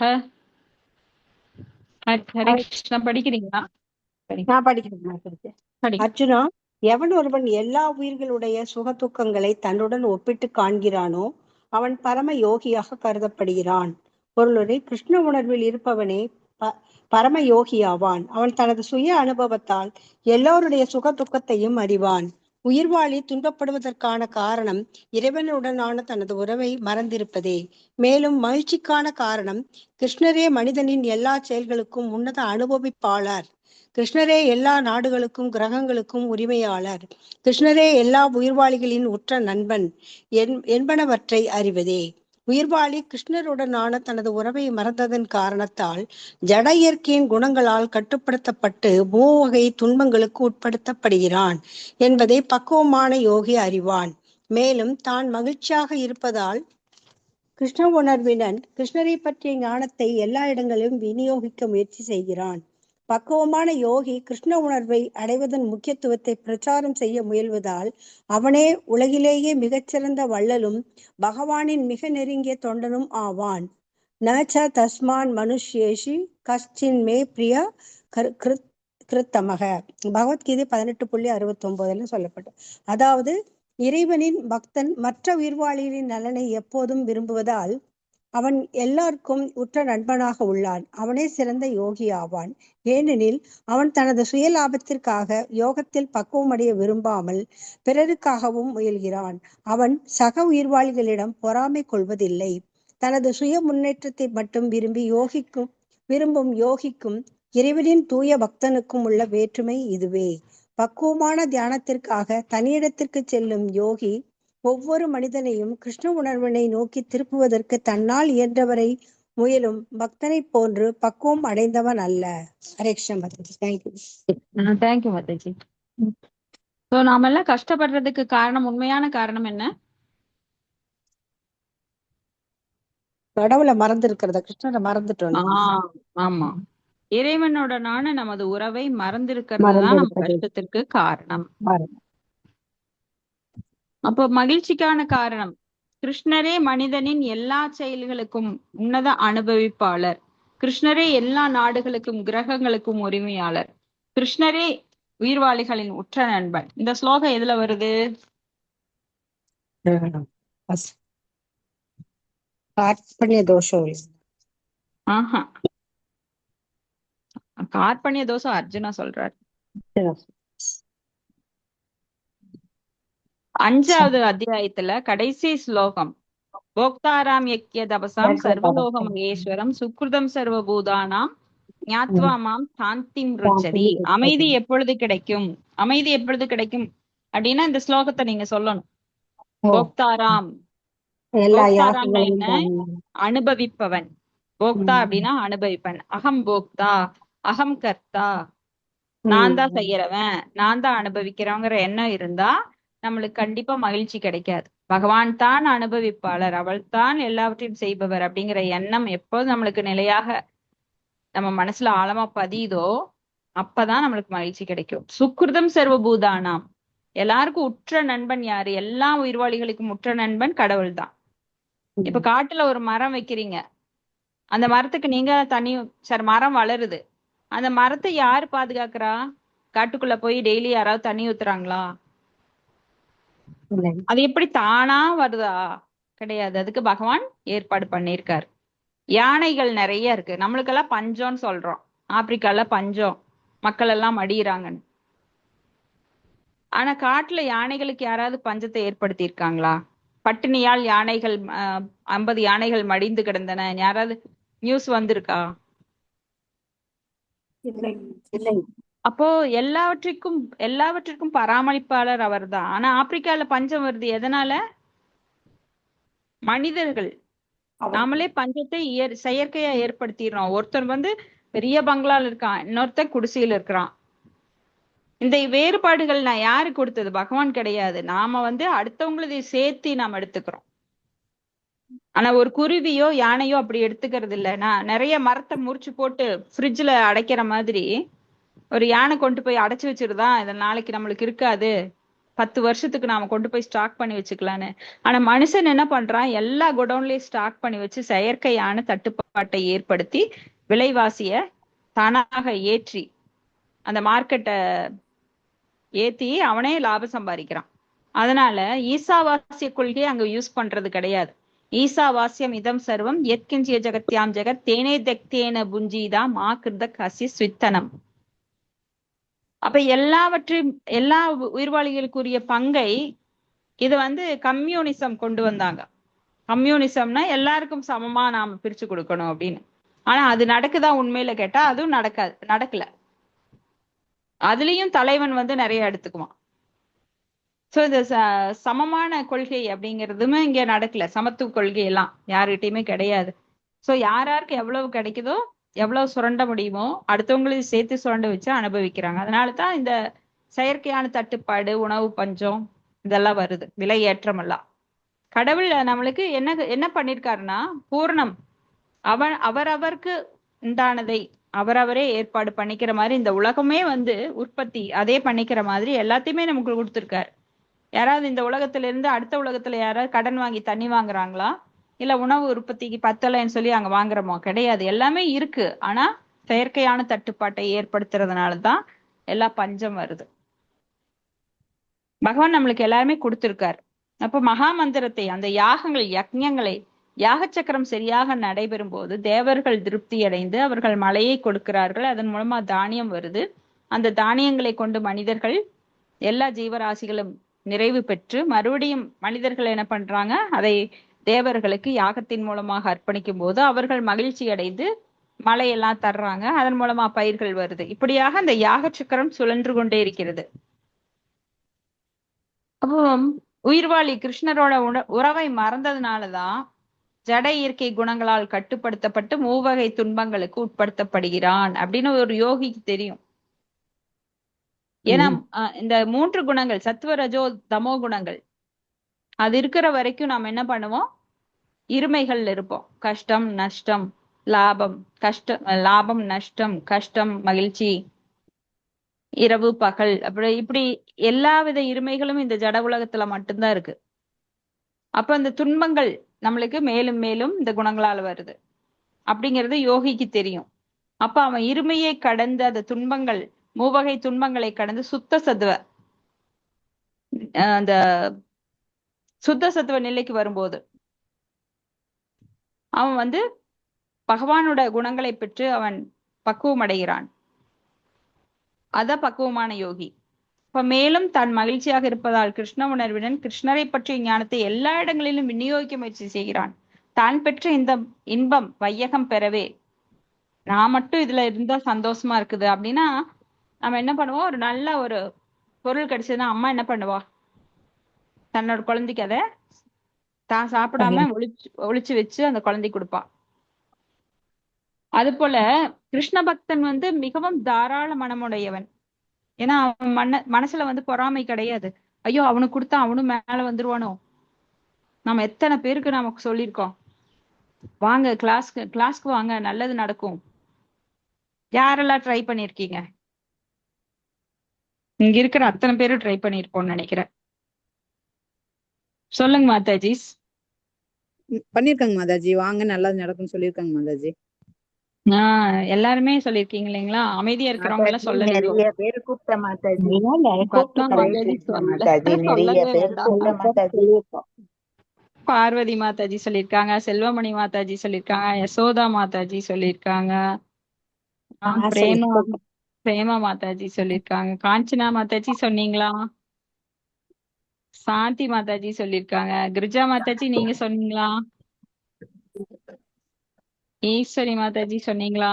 ஹரே கிருஷ்ணா. படிக்கிறீங்களா? நான் படிக்கிறேன். அர்ஜுனா, எவன் ஒருவன் எல்லா உயிர்களுடைய சுக துக்கங்களை தன்னுடன் ஒப்பிட்டு காண்கிறானோ அவன் பரம யோகியாக கருதப்படுகிறான். பொருளுரை, கிருஷ்ண உணர்வில் இருப்பவனே பரம யோகியாவான். அவன் தனது சுய அனுபவத்தால் எல்லோருடைய சுக துக்கத்தையும் அறிவான். உயிர்வாழி துன்பப்படுவதற்கான காரணம் இறைவனுடனான தனது உறவை மறந்திருப்பதே. மேலும் மகிழ்ச்சிக்கான காரணம் கிருஷ்ணரே மனிதனின் எல்லா செயல்களுக்கும் உன்னத அனுபவிப்பாளர். கிருஷ்ணரே எல்லா நாடுகளுக்கும் கிரகங்களுக்கும் உரிமையாளர். கிருஷ்ணரே எல்லா உயிர்வாளிகளின் உற்ற நண்பன் என்பனவற்றை அறிவதே. உயிர்வாளி கிருஷ்ணருடனான தனது உறவை மறந்ததன் காரணத்தால் ஜட இயற்கையின் குணங்களால் கட்டுப்படுத்தப்பட்டு மூவகை துன்பங்களுக்கு உட்படுத்தப்படுகிறான் என்பதை பக்குவமான யோகி அறிவான். மேலும் தான் மகிழ்ச்சியாக இருப்பதால் கிருஷ்ண உணர்வினன் கிருஷ்ணரை பற்றிய ஞானத்தை எல்லா இடங்களிலும் விநியோகிக்க முயற்சி செய்கிறான். பக்குவமான யோகி கிருஷ்ண உணர்வை அடைவதன் முக்கியத்துவத்தை பிரச்சாரம் செய்ய முயல்வதால் அவனே உலகிலேயே மிகச்சிறந்த வள்ளலும் பகவானின் மிக நெருங்கிய தொண்டனும் ஆவான். நச்ச தஸ்மான் மனுஷ்யேஷி கஷ்டின் மே பிரிய கிருத்தமக. பகவத்கீதை 18.69 சொல்லப்பட்டது. அதாவது, இறைவனின் பக்தன் மற்ற உயிர்வாளிகளின் நலனை எப்போதும் விரும்புவதால் அவன் எல்லாருக்கும் உற்ற நண்பனாக உள்ளான். அவனே சிறந்த யோகி ஆவான். ஏனெனில் அவன் தனது சுய லாபத்திற்காக யோகத்தில் பக்குவமடைய விரும்பாமல் பிறருக்காகவும் முயல்கிறான். அவன் சக உயிர்வாளிகளிடம் பொறாமை கொள்வதில்லை. தனது சுய முன்னேற்றத்தை மட்டும் விரும்பும் யோகிக்கும் இறைவனின் தூய பக்தனுக்கும் உள்ள வேற்றுமை இதுவே. பக்குவமான தியானத்திற்காக தனியிடத்திற்கு செல்லும் யோகி ஒவ்வொரு மனிதனையும் கிருஷ்ண உணர்வினை நோக்கி திருப்புவதற்கு தன்னால் இயன்றவரை முயலும் பக்தனை போன்று பக்குவம் அடைந்தவன் அல்ல. ஹரே கிருஷ்ணா. தேங்க்யூ மாதாஜி. சோ நாம எல்லாம் கஷ்டப்படுறதுக்கு காரணம், உண்மையான காரணம் என்ன? கடவுளை மறந்துருக்கிறத, கிருஷ்ணரை மறந்துட்டோம். ஆமா, இறைவனுடனான நமது உறவை மறந்திருக்கிறது தான் நம்ம கஷ்டத்திற்கு காரணம். அப்போ மகிழ்ச்சிக்கான காரணம் கிருஷ்ணரே மனிதனின் எல்லா செயல்களுக்கும் உன்னத அனுபவிப்பாளர். கிருஷ்ணரே எல்லா நாடுகளுக்கும் கிரகங்களுக்கும் உரிமையாளர். கிருஷ்ணரே உயிர்வாளிகளின் உற்ற நண்பன். இந்த ஸ்லோகம் எதுல வருது? கார்பண்ய தோஷம் இல்லை. ஆஹா, கார்பண்ய தோஷம் அர்ஜுனா சொல்றாரு. 5வது அத்தியாயத்துல கடைசி ஸ்லோகம், போக்தாராம் யக்ய தபசாம் சர்வலோக மகேஸ்வரம் சுக்ருதம் சர்வபூதானாம் ஞாத்வா மாம் சாந்திம் ருச்சதி. அமைதி எப்பொழுது கிடைக்கும், அமைதி எப்பொழுது கிடைக்கும் அப்படின்னா இந்த ஸ்லோகத்தை நீங்க சொல்லணும். போக்தாராம், எல்லா போக்தாராம்னா யாகங்களையும் என்ன? தானே. அனுபவிப்பவன். போக்தா அப்படின்னா அனுபவிப்பன். அகம் போக்தா, அகம் கர்த்தா, நான் தான் செய்யறவன், நான் தான் அனுபவிக்கிறவங்கிற எண்ணம் இருந்தா நம்மளுக்கு கண்டிப்பா மகிழ்ச்சி கிடைக்காது. பகவான் தான் அனுபவிப்பாளர், அவள் தான் எல்லாவற்றையும் செய்பவர் அப்படிங்கிற எண்ணம் எப்போது நம்மளுக்கு நிலையாக நம்ம மனசுல ஆழமா பதியுதோ அப்பதான் நம்மளுக்கு மகிழ்ச்சி கிடைக்கும். சுக்ருதம் சர்வபூதானாம், எல்லாருக்கும் உற்ற நண்பன் யாரு? எல்லா உயிர்வாளிகளுக்கும் உற்ற நண்பன் கடவுள் தான். இப்ப காட்டுல ஒரு மரம் வைக்கிறீங்க, அந்த மரத்துக்கு நீங்க தண்ணி, சரி மரம் வளருது, அந்த மரத்தை யாரு பாதுகாக்கிறா? காட்டுக்குள்ள போய் டெய்லி யாராவது தண்ணி ஊத்துறாங்களா? இல்லை. அது எப்படி தானா வருதா? கிடையாது, அதுக்கு பகவான் ஏற்பாடு பண்ணியிருக்காரு. யானைகள் நிறைய இருக்கு, நம்மளுக்கெல்லாம் பஞ்சம்னு சொல்றோம், ஆப்பிரிக்கால பஞ்சம், மக்கள் எல்லாம் மடியிறாங்கன்னு. ஆனா காட்டுல யானைகளுக்கு யாராவது பஞ்சத்தை ஏற்படுத்தி இருக்காங்களா? பட்டினியால் யானைகள் 50 யானைகள் மடிந்து கிடந்தன, யாராவது நியூஸ் வந்திருக்கா? இல்லை. இல்லை. அப்போ எல்லாவற்றிற்கும் பராமரிப்பாளர் அவர்தான். ஆனா ஆப்பிரிக்கால பஞ்சம் வருது எதனால? மனிதர்கள் நாமளே பஞ்சத்தை செயற்கையா ஏற்படுத்திடுறோம். ஒருத்தர் பெரிய பங்களால இருக்கான், இன்னொருத்தர் குடிசையில இருக்கிறான். இந்த வேறுபாடுகள் நான் யாரு கொடுத்தது? பகவான் கிடையாது. நாம அடுத்தவங்களதை சேர்த்து நாம எடுத்துக்கிறோம். ஆனா ஒரு குருவியோ யானையோ அப்படி எடுத்துக்கிறது இல்ல. நான் நிறைய மரத்தை முறிச்சு போட்டு ஃப்ரிட்ஜ்ல அடைக்கிற மாதிரி ஒரு யானை கொண்டு போய் அடைச்சு வச்சிருதான், இதை நாளைக்கு நம்மளுக்கு இருக்காது, 10 வருஷத்துக்கு நாம கொண்டு போய் ஸ்டாக் பண்ணி வச்சுக்கலான்னு. ஆனா மனுஷன் என்ன பண்றான்? எல்லா குடோன்லயும் ஸ்டாக் பண்ணி வச்சு செயற்கையான தட்டுப்பாட்டை ஏற்படுத்தி விலைவாசிய தானாக ஏற்றி அந்த மார்க்கெட்டை ஏத்தி அவனே லாபம் சம்பாதிக்கிறான். அதனால ஈசாவாசிய கொள்கையை அங்க யூஸ் பண்றது கிடையாது. ஈசாவாசியம் இதம் சர்வம் எத்கிஞ்சிய ஜெகத்யாம் ஜெகத் தேனே தெக்தேன புஞ்சிதா மா கிருத கசி ஸ்வித்தனம். அப்ப எல்லா உயிர்வாளிகளுக்குரிய பங்கை இது கம்யூனிசம் கொண்டு வந்தாங்க. கம்யூனிசம்னா எல்லாருக்கும் சமமா நாம பிரிச்சு கொடுக்கணும் அப்படின்னு. ஆனா அது நடக்குதா? உண்மையில கேட்டா அதுவும் நடக்கல. அதுலயும் தலைவன் நிறைய எடுத்துக்குவான். சோ இந்த சமமான கொள்கை அப்படிங்கிறதுமே இங்க நடக்கல. சமத்துவ கொள்கை எல்லாம் யாருகிட்டயுமே கிடையாது. சோ யாருக்கு எவ்வளவு கிடைக்குதோ, எவ்வளவு சுரண்ட முடியுமோ அடுத்தவங்களையும் சேர்த்து சுரண்ட வச்சு அனுபவிக்கிறாங்க. அதனாலதான் இந்த செயற்கையான தட்டுப்பாடு, உணவு பஞ்சம் இதெல்லாம் வருது, விலை ஏற்றம் எல்லாம். கடவுள் நம்மளுக்கு என்ன பண்ணிருக்காருன்னா பூர்ணம், அவரவருக்கு உண்டானதை அவரவரே ஏற்பாடு பண்ணிக்கிற மாதிரி, இந்த உலகமே உற்பத்தி அதே பண்ணிக்கிற மாதிரி எல்லாத்தையுமே நமக்கு கொடுத்துருக்காரு. யாராவது இந்த உலகத்துல இருந்து அடுத்த உலகத்துல யாராவது கடன் வாங்கி தண்ணி வாங்குறாங்களா? இல்ல உணவு உற்பத்திக்கு பத்தலைன்னு சொல்லி அங்க வாங்குறோமோ? கிடையாது, எல்லாமே இருக்கு. ஆனா செயற்கையான தட்டுப்பாட்டை ஏற்படுத்துறதுனாலதான் எல்லா பஞ்சம் வருது. பகவான் நம்மளுக்கு எல்லாருமே கொடுத்திருக்காரு. அப்ப மகா மந்திரத்தை, அந்த யாகங்கள், யக்ஞங்களை, யாக சக்கரம் சரியாக நடைபெறும் போது தேவர்கள் திருப்தி அடைந்து அவர்கள் மழையை கொடுக்கிறார்கள். அதன் மூலமா தானியம் வருது. அந்த தானியங்களை கொண்டு மனிதர்கள், எல்லா ஜீவராசிகளும் நிறைவு பெற்று மறுபடியும் மனிதர்கள் என்ன பண்றாங்க? அதை தேவர்களுக்கு யாகத்தின் மூலமாக அர்ப்பணிக்கும் போது அவர்கள் மகிழ்ச்சி அடைந்து மழையெல்லாம் தர்றாங்க. அதன் மூலமா பயிர்கள் வருது. இப்படியாக அந்த யாக சக்கரம் சுழன்று கொண்டே இருக்கிறது. அப்போ உயிர்வாளி கிருஷ்ணரோட உறவை மறந்ததுனாலதான் ஜட இயற்கை குணங்களால் கட்டுப்படுத்தப்பட்டு மூவகை துன்பங்களுக்கு உட்படுத்தப்படுகிறான் அப்படின்னு ஒரு யோகிக்கு தெரியும். ஏன்னா இந்த 3 குணங்கள், சத்துவ ரஜோ தமோ குணங்கள், அது இருக்கிற வரைக்கும் நாம என்ன பண்ணுவோம்? இருமைகள் இருப்போம். கஷ்டம் நஷ்டம், லாபம் நஷ்டம், கஷ்டம் மகிழ்ச்சி, இரவு பகல், இப்படி எல்லாவித இருமைகளும் இந்த ஜட உலகத்துல மட்டும்தான் இருக்கு. அப்ப இந்த துன்பங்கள் நம்மளுக்கு மேலும் மேலும் இந்த குணங்களால வருது அப்படிங்கிறது யோகிக்கு தெரியும். அப்ப அவன் இருமையை கடந்து அந்த துன்பங்கள், மூவகை துன்பங்களை கடந்து அந்த சுத்த சத்துவ நிலைக்கு வரும்போது அவன் வந்து பகவானோட குணங்களை பெற்று அவன் பக்குவம் அடைகிறான். அத பக்குவமான யோகி. இப்ப மேலும் தான் மகிழ்ச்சியாக இருப்பதால் கிருஷ்ண உணர்வுடன் கிருஷ்ணரை பற்றிய ஞானத்தை எல்லா இடங்களிலும் விநியோகிக்க முயற்சி செய்கிறான். தான் பெற்ற இந்த இன்பம் வையகம் பெறவே நான் மட்டும் இதுல இருந்தா சந்தோஷமா இருக்குது அப்படின்னா நம்ம என்ன பண்ணுவோம், ஒரு நல்ல ஒரு பொருள் கிடைச்சதுன்னா அம்மா என்ன பண்ணுவா, தன்னோட குழந்தைக்கு அதை தான் சாப்பிடாம ஒளிச்சு வச்சு அந்த குழந்தைக்கு கொடுப்பா. அது போல கிருஷ்ண பக்தன் வந்து மிகவும் தாராள மனமுடையவன். ஏன்னா அவன் மனசுல வந்து பொறாமை கிடையாது. ஐயோ அவனுக்கு கொடுத்தா அவனும் மேல வந்துருவானோ. நம்ம எத்தனை பேருக்கு நமக்கு சொல்லியிருக்கோம், வாங்க கிளாஸ்க்கு வாங்க, நல்லது நடக்கும். யாரெல்லாம் ட்ரை பண்ணிருக்கீங்க? இங்க இருக்கிற அத்தனை பேரும் ட்ரை பண்ணிருப்போம்னு நினைக்கிறேன். சொல்லுங்க மாதாஜி. பண்ணிருக்காங்க மாதாஜி, வாங்க நல்லது நடக்கும்னு சொல்லியிருக்காங்க மாதாஜி. எல்லாருமே சொல்லிருக்கீங்க இல்லைங்களா? அமைதியா இருக்கிறவங்க எல்லாம் சொல்லல. நிறைய பேர் கூப்பிட்ட மாதாஜி. சொல்லவே வேண்டாம். மாதாஜி பார்வதி மாதாஜி சொல்லியிருக்காங்க, செல்வமணி மாதாஜி சொல்லியிருக்காங்க, யசோதா மாதாஜி சொல்லியிருக்காங்க, பிரேமா மாதாஜி சொல்லியிருக்காங்க, காஞ்சனா மாதாஜி சொன்னீங்களா, சாந்தி மாதாஜி சொல்லியிருக்காங்க, கிரிஜா மாதாஜி நீங்க சொன்னீங்களா, ஈஸ்வரி மாதாஜி சொன்னீங்களா?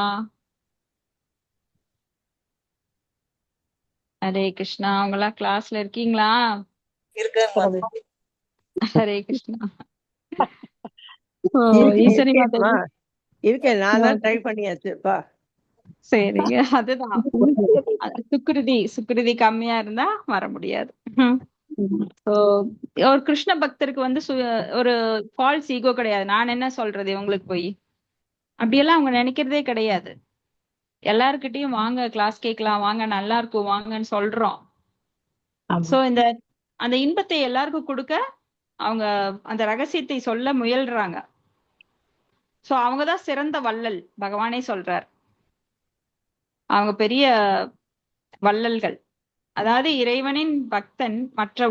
ஹரே கிருஷ்ணா. அவங்க எல்லாம் கிளாஸ்ல இருக்கீங்களா? ஹரே கிருஷ்ணா. ஈஸ்வரி மாதாஜி இருக்கேன், நான் தான் ட்ரை பண்ணியாச்சுப்பா. சரிங்க. அதுதான் சுக்கிருதி கம்மியா இருந்தா வர முடியாது. ஒரு கிருஷ்ண பக்தருக்கு வந்து ஒரு ஃபால்ஸ் ஈகோ கிடையாது. நான் என்ன சொல்றது உங்களுக்கு போய் அப்படியெல்லாம் அவங்க நினைக்கிறதே கிடையாது. எல்லாருக்கிட்டையும் வாங்க கிளாஸ் கேட்கலாம், வாங்க நல்லா இருக்கும் வாங்கன்னு சொல்றோம். சோ அந்த இன்பத்தை எல்லாருக்கும் கொடுக்க அவங்க அந்த ரகசியத்தை சொல்ல முயல்றாங்க. சோ அவங்கதான் சிறந்த வள்ளல். பகவானே சொல்றார், அவங்க பெரிய வள்ளல்கள். அதாவது இறைவனின் பக்தன் மற்ற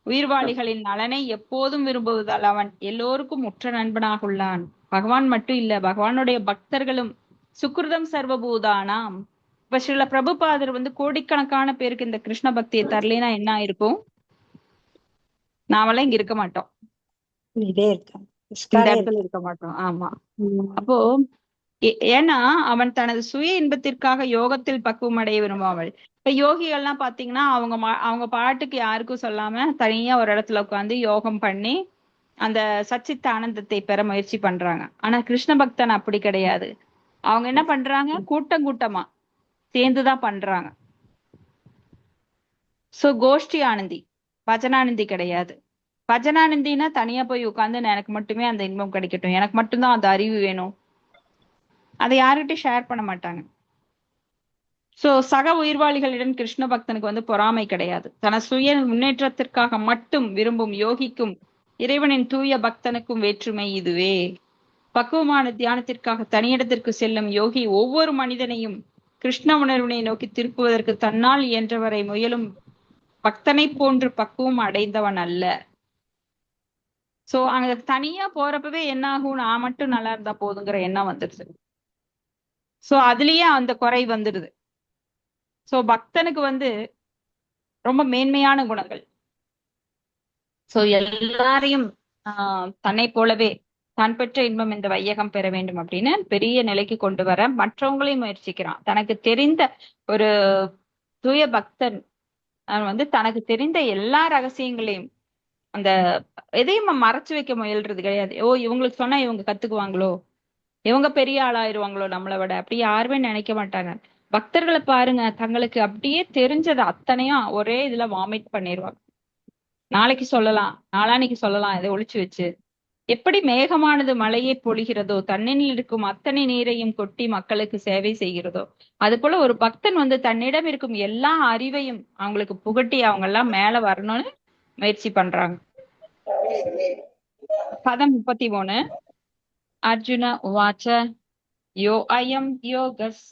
உயிர்வாளிகளின் நலனை எப்போதும் விரும்புவதால் அவன் எல்லோருக்கும் உற்ற நண்பனாக உள்ளான். பகவான் மட்டும் இல்ல, பகவானுடைய பக்தர்களும் சுக்ருதம் சர்வபூதானாம். இப்ப சில பிரபுபாதர் வந்து கோடிக்கணக்கான பேருக்கு இந்த கிருஷ்ண பக்தியை தரலைன்னா என்ன ஆயிருக்கும்? நாமெல்லாம் இங்க இருக்க மாட்டோம், இந்த இடத்துல இருக்க மாட்டோம். ஆமா. அப்போ ஏன்னா அவன் தனது சுய இன்பத்திற்காக யோகத்தில் பக்குவம் அடைய விரும்பாமல். இப்ப யோகிகள்லாம் பாத்தீங்கன்னா அவங்க பாட்டுக்கு யாருக்கும் சொல்லாம தனியா ஒரு இடத்துல உட்காந்து யோகம் பண்ணி அந்த சச்சித்த ஆனந்தத்தை பெற முயற்சி பண்றாங்க. ஆனா கிருஷ்ண பக்தன் அப்படி கிடையாது. அவங்க என்ன பண்றாங்க, கூட்டமா சேர்ந்துதான் பண்றாங்க. சோ கோஷ்டி ஆனந்தி, பஜனானந்தி கிடையாது. பஜனானந்தினா தனியா போய் உட்கார்ந்து எனக்கு மட்டுமே அந்த இன்பம் கிடைக்கட்டும், எனக்கு மட்டும்தான் அந்த அறிவு வேணும், அதை யாருக்கிட்டையும் ஷேர் பண்ண மாட்டாங்க. சோ சக உயிர்வாளிகளிடம் கிருஷ்ண பக்தனுக்கு வந்து பொறாமை கிடையாது. தன சுய முன்னேற்றத்திற்காக மட்டும் விரும்பும் யோகிக்கும் இறைவனின் தூய பக்தனுக்கும் வேற்றுமை இதுவே. பக்குவமான தியானத்திற்காக தனியிடத்திற்கு செல்லும் யோகி ஒவ்வொரு மனிதனையும் கிருஷ்ண உணர்வினை நோக்கி திருப்புவதற்கு தன்னால் இயன்றவரை முயலும் பக்தனை போன்று பக்குவம் அடைந்தவன் அல்ல. சோ அங்க தனியா போறப்பவே என்ன ஆகும், நான் மட்டும் நல்லா இருந்தா போதுங்கிற எண்ணம் வந்துடுது. சோ அதுலயே அந்த குறை வந்துடுது. சோ பக்தனுக்கு வந்து ரொம்ப மேன்மையான குணங்கள். சோ எல்லாரையும் தன்னை போலவே தான் பெற்ற இன்பம் இந்த வையகம் பெற வேண்டும் அப்படின்னு பெரிய நிலைக்கு கொண்டு வர மற்றவங்களையும் முயற்சிக்கிறான். தனக்கு தெரிந்த ஒரு தூய பக்தன் வந்து தனக்கு தெரிந்த எல்லா ரகசியங்களையும் அந்த எதையும் மறைச்சு வைக்க முயல்றது கிடையாது. இவங்களுக்கு சொன்னா இவங்க கத்துக்குவாங்களோ, இவங்க பெரிய ஆளாயிருவாங்களோ நம்மளை விட, அப்படி யாருமே நினைக்க மாட்டாங்க. பக்தர்களை பாருங்க, தங்களுக்கு அப்படியே தெரிஞ்சது அத்தனையும் ஒரே இதுல வாமிட் பண்ணிடுவாங்க. நாளைக்கு சொல்லலாம், நாளானைக்கு சொல்லலாம், இதை ஒளிச்சு வச்சு. எப்படி மேகமானது மழையை பொழிகிறதோ, தண்ணீரில் இருக்கும் அத்தனை நீரையும் கொட்டி மக்களுக்கு சேவை செய்கிறதோ, அது போல ஒரு பக்தன் வந்து தன்னிடம் இருக்கும் எல்லா அறிவையும் அவங்களுக்கு புகட்டி அவங்க எல்லாம் மேல வரணும்னு முயற்சி பண்றாங்க. பதம் 33. அர்ஜுன உவாச்ச யோ அயம் யோகஸ்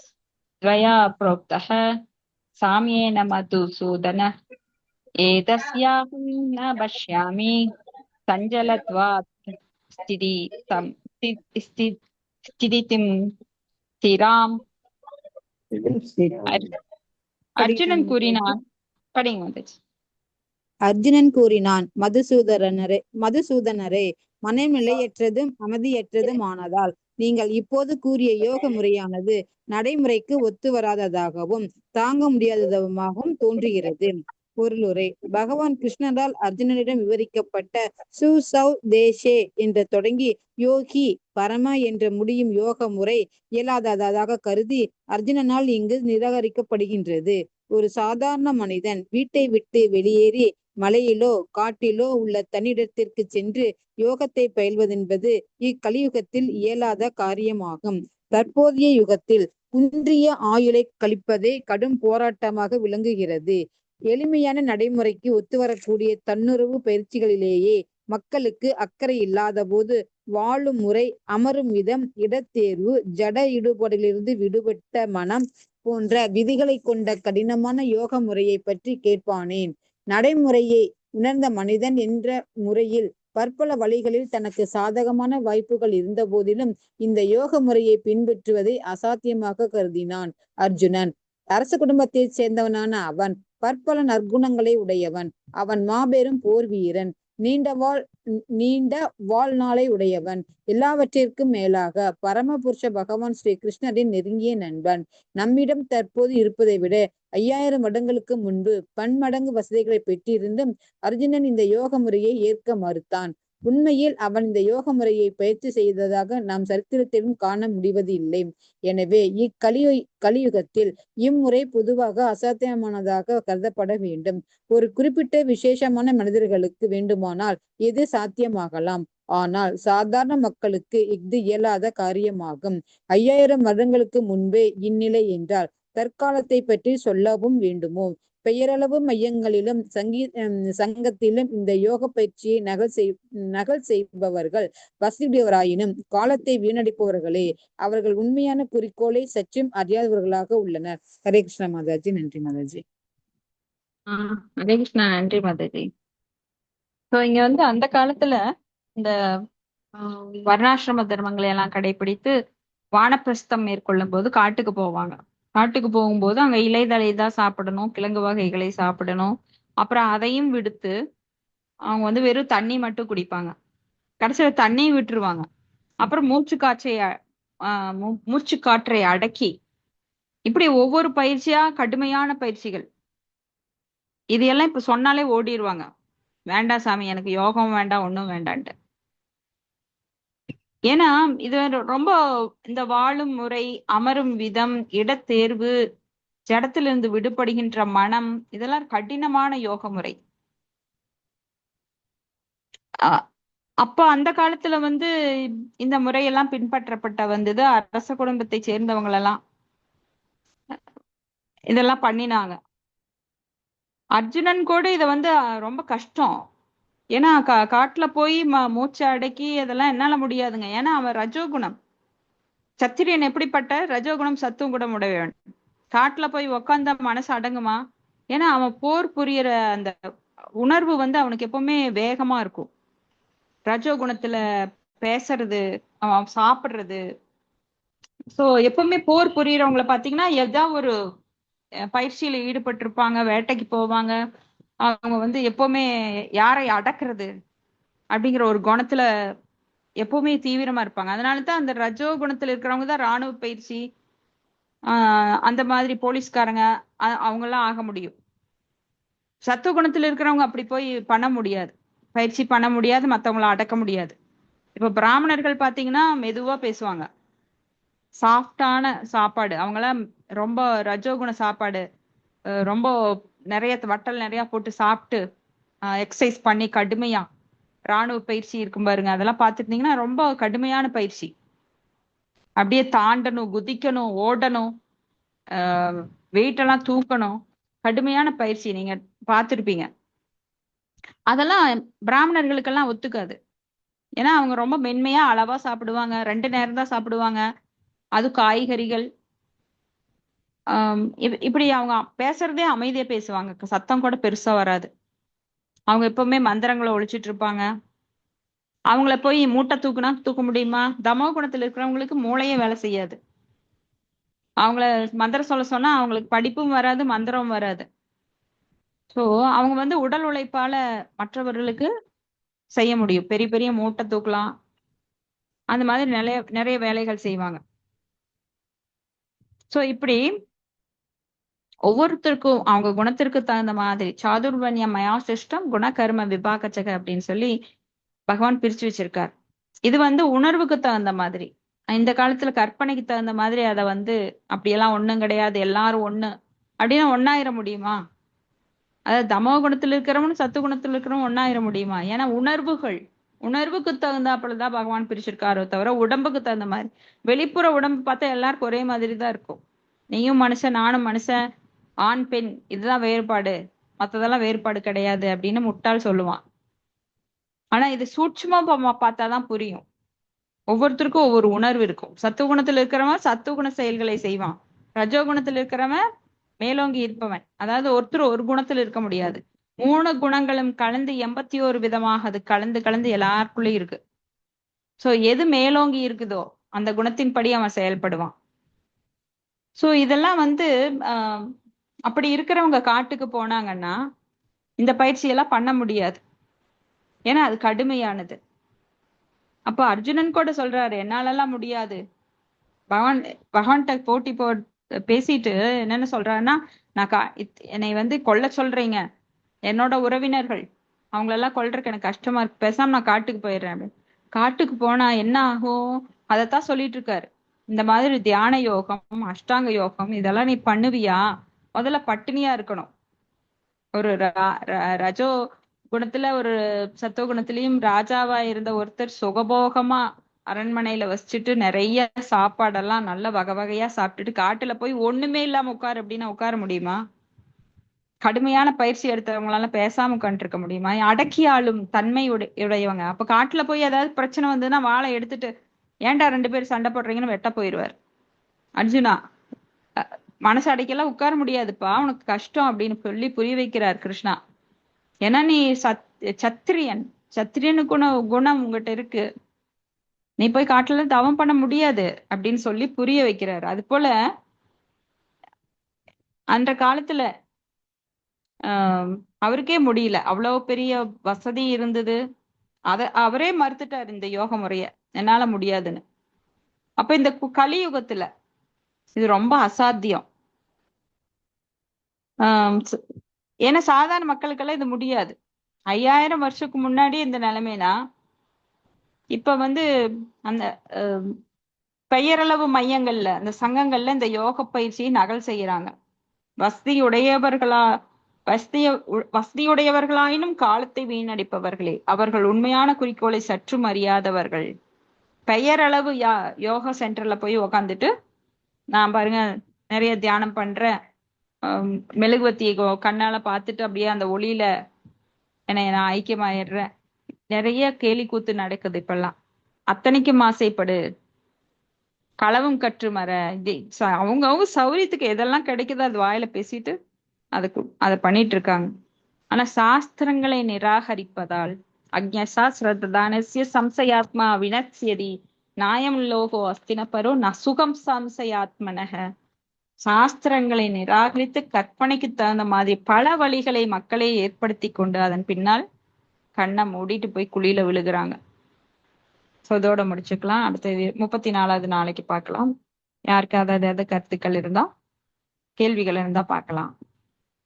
த்வயா ப்ரோக்தஹ சாம்யேன மதுசூதன ஏதஸ்யாஹம் ந பஷ்யாமி சஞ்சலத்வாத் ஸ்திதி தம் ஸ்திதிம் ஸ்திராம். அர்ஜுனன் கூறினான். படிங்க மாதாஜி. அர்ஜுனன் கூறினான், மதுசூதனரே, மனம் நிலையற்றதும் அமைதியற்றதும் ஆனதால் நீங்கள் இப்போது கூறிய யோக முறையானது நடைமுறைக்கு ஒத்து வராததாகவும் தாங்க முடியாததாகவும் தோன்றுகிறது. பொருளுரை. பகவான் கிருஷ்ணரால் அர்ஜுனனிடம் விவரிக்கப்பட்ட சுசவ் தேசே என்று தொடங்கி யோகி பரம என்று முடியும் யோக முறை இயலாததாக கருதி அர்ஜுனனால் இங்கு நிராகரிக்கப்படுகின்றது. ஒரு சாதாரண மனிதன் வீட்டை விட்டு வெளியேறி மலையிலோ காட்டிலோ உள்ள தன்னிடத்திற்கு சென்று யோகத்தை பயில்வதென்பது இக்கலியுகத்தில் இயலாத காரியமாகும். தற்போதைய யுகத்தில் குன்றிய ஆயுளை கழிப்பதே கடும் போராட்டமாக விளங்குகிறது. எளிமையான நடைமுறைக்கு ஒத்துவரக்கூடிய தன்னுறவு பயிற்சிகளிலேயே மக்களுக்கு அக்கறை இல்லாத போது வாழும் முறை, அமரும் விதம், இடத்தேர்வு, ஜட ஈடுபாடிலிருந்து விடுபட்ட மனம் போன்ற விதிகளை கொண்ட கடினமான யோக முறையை பற்றி கேட்பானேன்? நடைமுறையை உணர்ந்த மனிதன் என்ற முறையில் பற்பல வழிகளில் தனக்கு சாதகமான வாய்ப்புகள் இருந்த போதிலும் இந்த யோக முறையை பின்பற்றுவதை அசாத்தியமாக கருதினான் அர்ஜுனன். அரச குடும்பத்தைச் சேர்ந்தவனான அவன் பற்பல நற்குணங்களை உடையவன். அவன் மாபெரும் போர் வீரன், நீண்ட வாழ்நாளை உடையவன். எல்லாவற்றிற்கும் மேலாக பரமபுருஷ பகவான் ஸ்ரீ கிருஷ்ணரின் நெருங்கிய நண்பன். நம்மிடம் தற்போது இருப்பதை விட 5000 வருடங்களுக்கு முன்பு பன்மடங்கு வசதிகளை பெற்றிருந்தும் அர்ஜுனன் இந்த யோக முறையை ஏற்க மறுத்தான். உண்மையில் அவன் இந்த யோக முறையை பயிற்சி செய்ததாக நாம் சரித்திரத்திலும் காண முடிவது இல்லை. எனவே கலியுகத்தில் இம்முறை பொதுவாக அசாத்தியமானதாக கருதப்பட வேண்டும். ஒரு குறிப்பிட்ட விசேஷமான மனிதர்களுக்கு வேண்டுமானால் இது சாத்தியமாகலாம். ஆனால் சாதாரண மக்களுக்கு இது இயலாத காரியமாகும். 5000 வருடங்களுக்கு முன்பே இந்நிலை என்றால் தற்காலத்தை பற்றி சொல்லவும் வேண்டுமோ? பெயரளவு மையங்களிலும் சங்கத்திலும் இந்த யோக பயிற்சியை நகல் செய்பவர்கள் வசதியுடையவராயினும் காலத்தை வீணடிப்பவர்களே. அவர்கள் உண்மையான குறிக்கோளை சற்றும் அறியாதவர்களாக உள்ளனர். ஹரே கிருஷ்ணா மாதாஜி. நன்றி மாதாஜி. ஹரே கிருஷ்ணா. நன்றி மாதாஜி. ஸோ இங்க வந்து அந்த காலத்துல இந்த வர்ணாசிரம தர்மங்களை எல்லாம் கடைபிடித்து வானப்பிரஸ்தம் மேற்கொள்ளும் போது காட்டுக்கு போவாங்க. காட்டுக்கு போகும்போது அங்க இலைதழை தான் சாப்பிடணும், கிழங்கு வகைகளை சாப்பிடணும். அப்புறம் அதையும் விடுத்து அவங்க வந்து வெறும் தண்ணி மட்டும் குடிப்பாங்க. கடைசியில தண்ணியும் விட்டுருவாங்க. அப்புறம் மூச்சு காற்றை அடக்கி இப்படி ஒவ்வொரு பயிற்சியா கடுமையான பயிற்சிகள். இது எல்லாம் இப்ப சொன்னாலே ஓடிடுவாங்க. வேண்டாம் சாமி, எனக்கு யோகம் வேண்டாம், ஒண்ணும் வேண்டான்ட்டு. ஏன்னா இது ரொம்ப இந்த வாழும் முறை, அமரும் விதம், இடத்தேர்வு, ஜடத்திலிருந்து விடுபடுகின்ற மனம், இதெல்லாம் கடினமான யோக முறை. அப்ப அந்த காலத்துல வந்து இந்த முறையெல்லாம் பின்பற்றப்பட்ட வந்தது. அரச குடும்பத்தை சேர்ந்தவங்களெல்லாம் இதெல்லாம் பண்ணினாங்க. அர்ஜுனன் கூட இத வந்து ரொம்ப கஷ்டம். ஏன்னா காட்டுல போய் மூச்சை அடக்கி அதெல்லாம் என்னால முடியாதுங்க. ஏன்னா அவன் ரஜோகுணம். சத்திரியன் எப்படிப்பட்ட ரஜோகுணம் சத்துவ குணம் உடையவன். காட்டுல போய் உக்காந்த மனசு அடங்குமா? ஏன்னா அவன் போர் புரியற அந்த உணர்வு வந்து அவனுக்கு எப்பவுமே வேகமா இருக்கும். ரஜோகுணத்துல பேசுறது, அவன் சாப்பிடுறது. சோ எப்பவுமே போர் புரியறவங்களை பாத்தீங்கன்னா ஏதாவது ஒரு பயிற்சியில ஈடுபட்டு இருப்பாங்க, வேட்டைக்கு போவாங்க. அவங்க வந்து எப்பவுமே யாரை அடக்குறது அப்படிங்கிற ஒரு குணத்துல எப்பவுமே தீவிரமா இருப்பாங்க. அதனாலதான் அந்த ரஜோ குணத்துல இருக்கிறவங்க தான் ராணுவ பயிற்சி, அந்த மாதிரி போலீஸ்காரங்க அவங்க எல்லாம் ஆக முடியும். சத்துவ குணத்துல இருக்கிறவங்க அப்படி போய் பண்ண முடியாது, பயிற்சி பண்ண முடியாது, மத்தவங்கள அடக்க முடியாது. இப்ப பிராமணர்கள் பாத்தீங்கன்னா மெதுவா பேசுவாங்க, சாஃப்டான சாப்பாடு. அவங்களாம் ரொம்ப ரஜோகுண சாப்பாடு, ரொம்ப நிறைய வட்டல் நிறைய போட்டு சாப்பிட்டு எக்ஸசைஸ் பண்ணி கடுமையா ராணுவ பயிற்சி இருக்கும் பாருங்க. அதெல்லாம் பார்த்துட்டீங்கன்னா ரொம்ப கடுமையான பயிற்சி. அப்படியே தாண்டணும், குதிக்கணும், ஓடணும், வெயிட் எல்லாம் தூக்கணும். கடுமையான பயிற்சி நீங்க பார்த்துருப்பீங்க. அதெல்லாம் பிராமணர்களுக்கெல்லாம் ஒத்துக்காது. ஏன்னா அவங்க ரொம்ப மென்மையா அளவா சாப்பிடுவாங்க, 2 நேரம் தான் சாப்பிடுவாங்க, அது காய்கறிகள். இப்படி அவங்க பேசுறதே அமைதியா பேசுவாங்க, சத்தம் கூட பெருசா வராது. அவங்க எப்பவுமே மந்திரங்களை ஒழிச்சிட்டு இருப்பாங்க. அவங்கள போய் மூட்டை தூக்குனா தூக்க முடியுமா? தமோ குணத்துல இருக்கிறவங்களுக்கு மூளையே வேலை செய்யாது. அவங்கள மந்திரம் சொல்ல சொன்னா அவங்களுக்கு படிப்பும் வராது, மந்திரம் வராது. சோ அவங்க வந்து உடல் உழைப்பால மற்றவர்களுக்கு செய்ய முடியும். பெரிய பெரிய மூட்டை தூக்கலாம். அந்த மாதிரி நிறைய நிறைய வேலைகள் செய்வாங்க. சோ இப்படி ஒவ்வொருத்தருக்கும் அவங்க குணத்திற்கு தகுந்த மாதிரி சாதுர்வன்ய மயா சிஷ்டம் குண கர்ம விபாகச்சக அப்படின்னு சொல்லி பகவான் பிரிச்சு வச்சிருக்கார். இது வந்து உணர்வுக்கு தகுந்த மாதிரி. இந்த காலத்துல கற்பனைக்கு தகுந்த மாதிரி அதை வந்து அப்படியெல்லாம் ஒண்ணும் கிடையாது, எல்லாரும் ஒண்ணு அப்படின்னு ஒண்ணாயிர முடியுமா? அதாவது தமோ குணத்துல இருக்கிறவனும் சத்து குணத்துல இருக்கிறவன் ஒண்ணாயிர முடியுமா? ஏன்னா உணர்வுக்கு தகுந்தாப்புலதான் பகவான் பிரிச்சிருக்காரோ தவிர உடம்புக்கு தகுந்த மாதிரி. வெளிப்புற உடம்பு பார்த்தா எல்லாருக்கும் ஒரே மாதிரி தான் இருக்கும். நீயும் மனுஷன், நானும் மனுஷன், ஆண் பெண் இதுதான் வேறுபாடு, மத்ததெல்லாம் வேறுபாடு கிடையாது அப்படின்னு முட்டாள் சொல்லுவான். ஆனா இது சூட்சுமா பார்த்தாதான் புரியும். ஒவ்வொருத்தருக்கும் ஒவ்வொரு உணர்வு இருக்கும். சத்துவகுணத்துல இருக்கிறவன் சத்துவகுண செயல்களை செய்வான். ரஜோகுணத்துல இருக்கிறவன் மேலோங்கி இருப்பவன். அதாவது ஒருத்தர் ஒரு குணத்துல இருக்க முடியாது. 3 குணங்களும் கலந்து 81 விதமாக அது கலந்து கலந்து எல்லாருக்குள்ளயும் இருக்கு. சோ எது மேலோங்கி இருக்குதோ அந்த குணத்தின்படி அவன் செயல்படுவான். சோ இதெல்லாம் வந்து அப்படி இருக்கிறவங்க காட்டுக்கு போனாங்கன்னா இந்த பயிற்சியெல்லாம் பண்ண முடியாது. ஏன்னா அது கடுமையானது. அப்ப அர்ஜுனன் கூட சொல்றாரு, என்னாலெல்லாம் முடியாது. பகவான்கிட்ட போட்டி பேசிட்டு என்னன்னு சொல்றாருன்னா, என்னை வந்து கொல்ல சொல்றீங்க, என்னோட உறவினர்கள் அவங்களெல்லாம் கொல்றதுக்கு எனக்கு கஷ்டமா இருக்கு, பேசாம நான் காட்டுக்கு போயிடுறேன் அப்படின்னு. காட்டுக்கு போனா என்ன ஆகும் அதைத்தான் சொல்லிட்டு இருக்காரு. இந்த மாதிரி தியான யோகம், அஷ்டாங்க யோகம் இதெல்லாம் நீ பண்ணுவியா? முதல்ல பட்டினியா இருக்கணும். ஒரு ரஜோ குணத்துல ஒரு சத்துவ குணத்திலயும் ராஜாவா இருந்த ஒருத்தர் சுகபோகமா அரண்மனையில வச்சுட்டு நிறைய சாப்பாடெல்லாம் நல்ல வகை வகையா சாப்பிட்டுட்டு காட்டுல போய் ஒண்ணுமே இல்லாம உட்காரு அப்படின்னா உட்கார முடியுமா? கடுமையான பயிற்சி எடுத்தவங்களால பேசாம உட்காந்துட்டு இருக்க முடியுமா? அடக்கி ஆளும் தன்மை உடையவங்க. அப்ப காட்டுல போய் ஏதாவது பிரச்சனை வந்ததுன்னா வாளை எடுத்துட்டு ஏன்டா 2 பேரும் சண்டை போடுறீங்கன்னு வெட்ட போயிடுவார். அர்ஜுனா மனசு அடைக்கெல்லாம் உட்கார முடியாதுப்பா, உனக்கு கஷ்டம் அப்படின்னு சொல்லி புரிய வைக்கிறார் கிருஷ்ணா. ஏன்னா நீ சத்திரியனுக்கு குணம் உங்ககிட்ட இருக்கு, நீ போய் காட்டுல தவம் பண்ண முடியாது அப்படின்னு சொல்லி புரிய வைக்கிறாரு. அது போல அந்த காலத்துல அவருக்கே முடியல, அவ்வளவு பெரிய வசதி இருந்தது, அவரே மறுத்துட்டாரு இந்த யோக முறைய, என்னால முடியாதுன்னு. அப்ப இந்த கலியுகத்துல இது ரொம்ப அசாத்தியம். ஏன்னா சாதாரண மக்களுக்கெல்லாம் இது முடியாது. 5000 வருஷத்துக்கு முன்னாடி இந்த நிலைமைனா இப்ப வந்து அந்த பெயரளவு மையங்கள்ல அந்த சங்கங்கள்ல இந்த யோக பயிற்சியை நகல் செய்யறாங்க. வசதியுடையவர்களாயினும் காலத்தை வீணடிப்பவர்களே, அவர்கள் உண்மையான குறிக்கோளை சற்றும் அறியாதவர்கள். பெயரளவு யோகா சென்டர்ல போய் உக்காந்துட்டு நான் பாருங்க நிறைய தியானம் பண்றேன், மெழுகுவத்தியை கண்ணால பார்த்துட்டு அப்படியே அந்த ஒளியில நான் ஐக்கியமாயிடுறேன், நிறைய கேலி கூத்து நடக்குது இப்பெல்லாம். அத்தனைக்கும் ஆசைப்படு, களவும் கற்று மர, அவங்க சௌரியத்துக்கு எதெல்லாம் கிடைக்குதோ அது வாயில பேசிட்டு அதை பண்ணிட்டு இருக்காங்க. ஆனா சாஸ்திரங்களை நிராகரிப்பதால் அக்ஞசா ஸ்ரத்தானஸ்ய சம்சயாத்மா வினத்யதி நாயம் லோகோ அஸ்தினபரோ நசுகம் சம்சயாத்மனக. சாஸ்திரங்களை நிராகரித்து கற்பனைக்கு தகுந்த மாதிரி பல வழிகளை மக்களை ஏற்படுத்தி கொண்டு அதன் பின்னால் கண்ணை மூடிட்டு போய் குழியில விழுகிறாங்க. இதோட முடிச்சுக்கலாம். அடுத்தது 34வது நாளைக்கு பார்க்கலாம். யாருக்காவது ஏதாவது கருத்துக்கள் இருந்தா கேள்விகள் இருந்தா பார்க்கலாம்.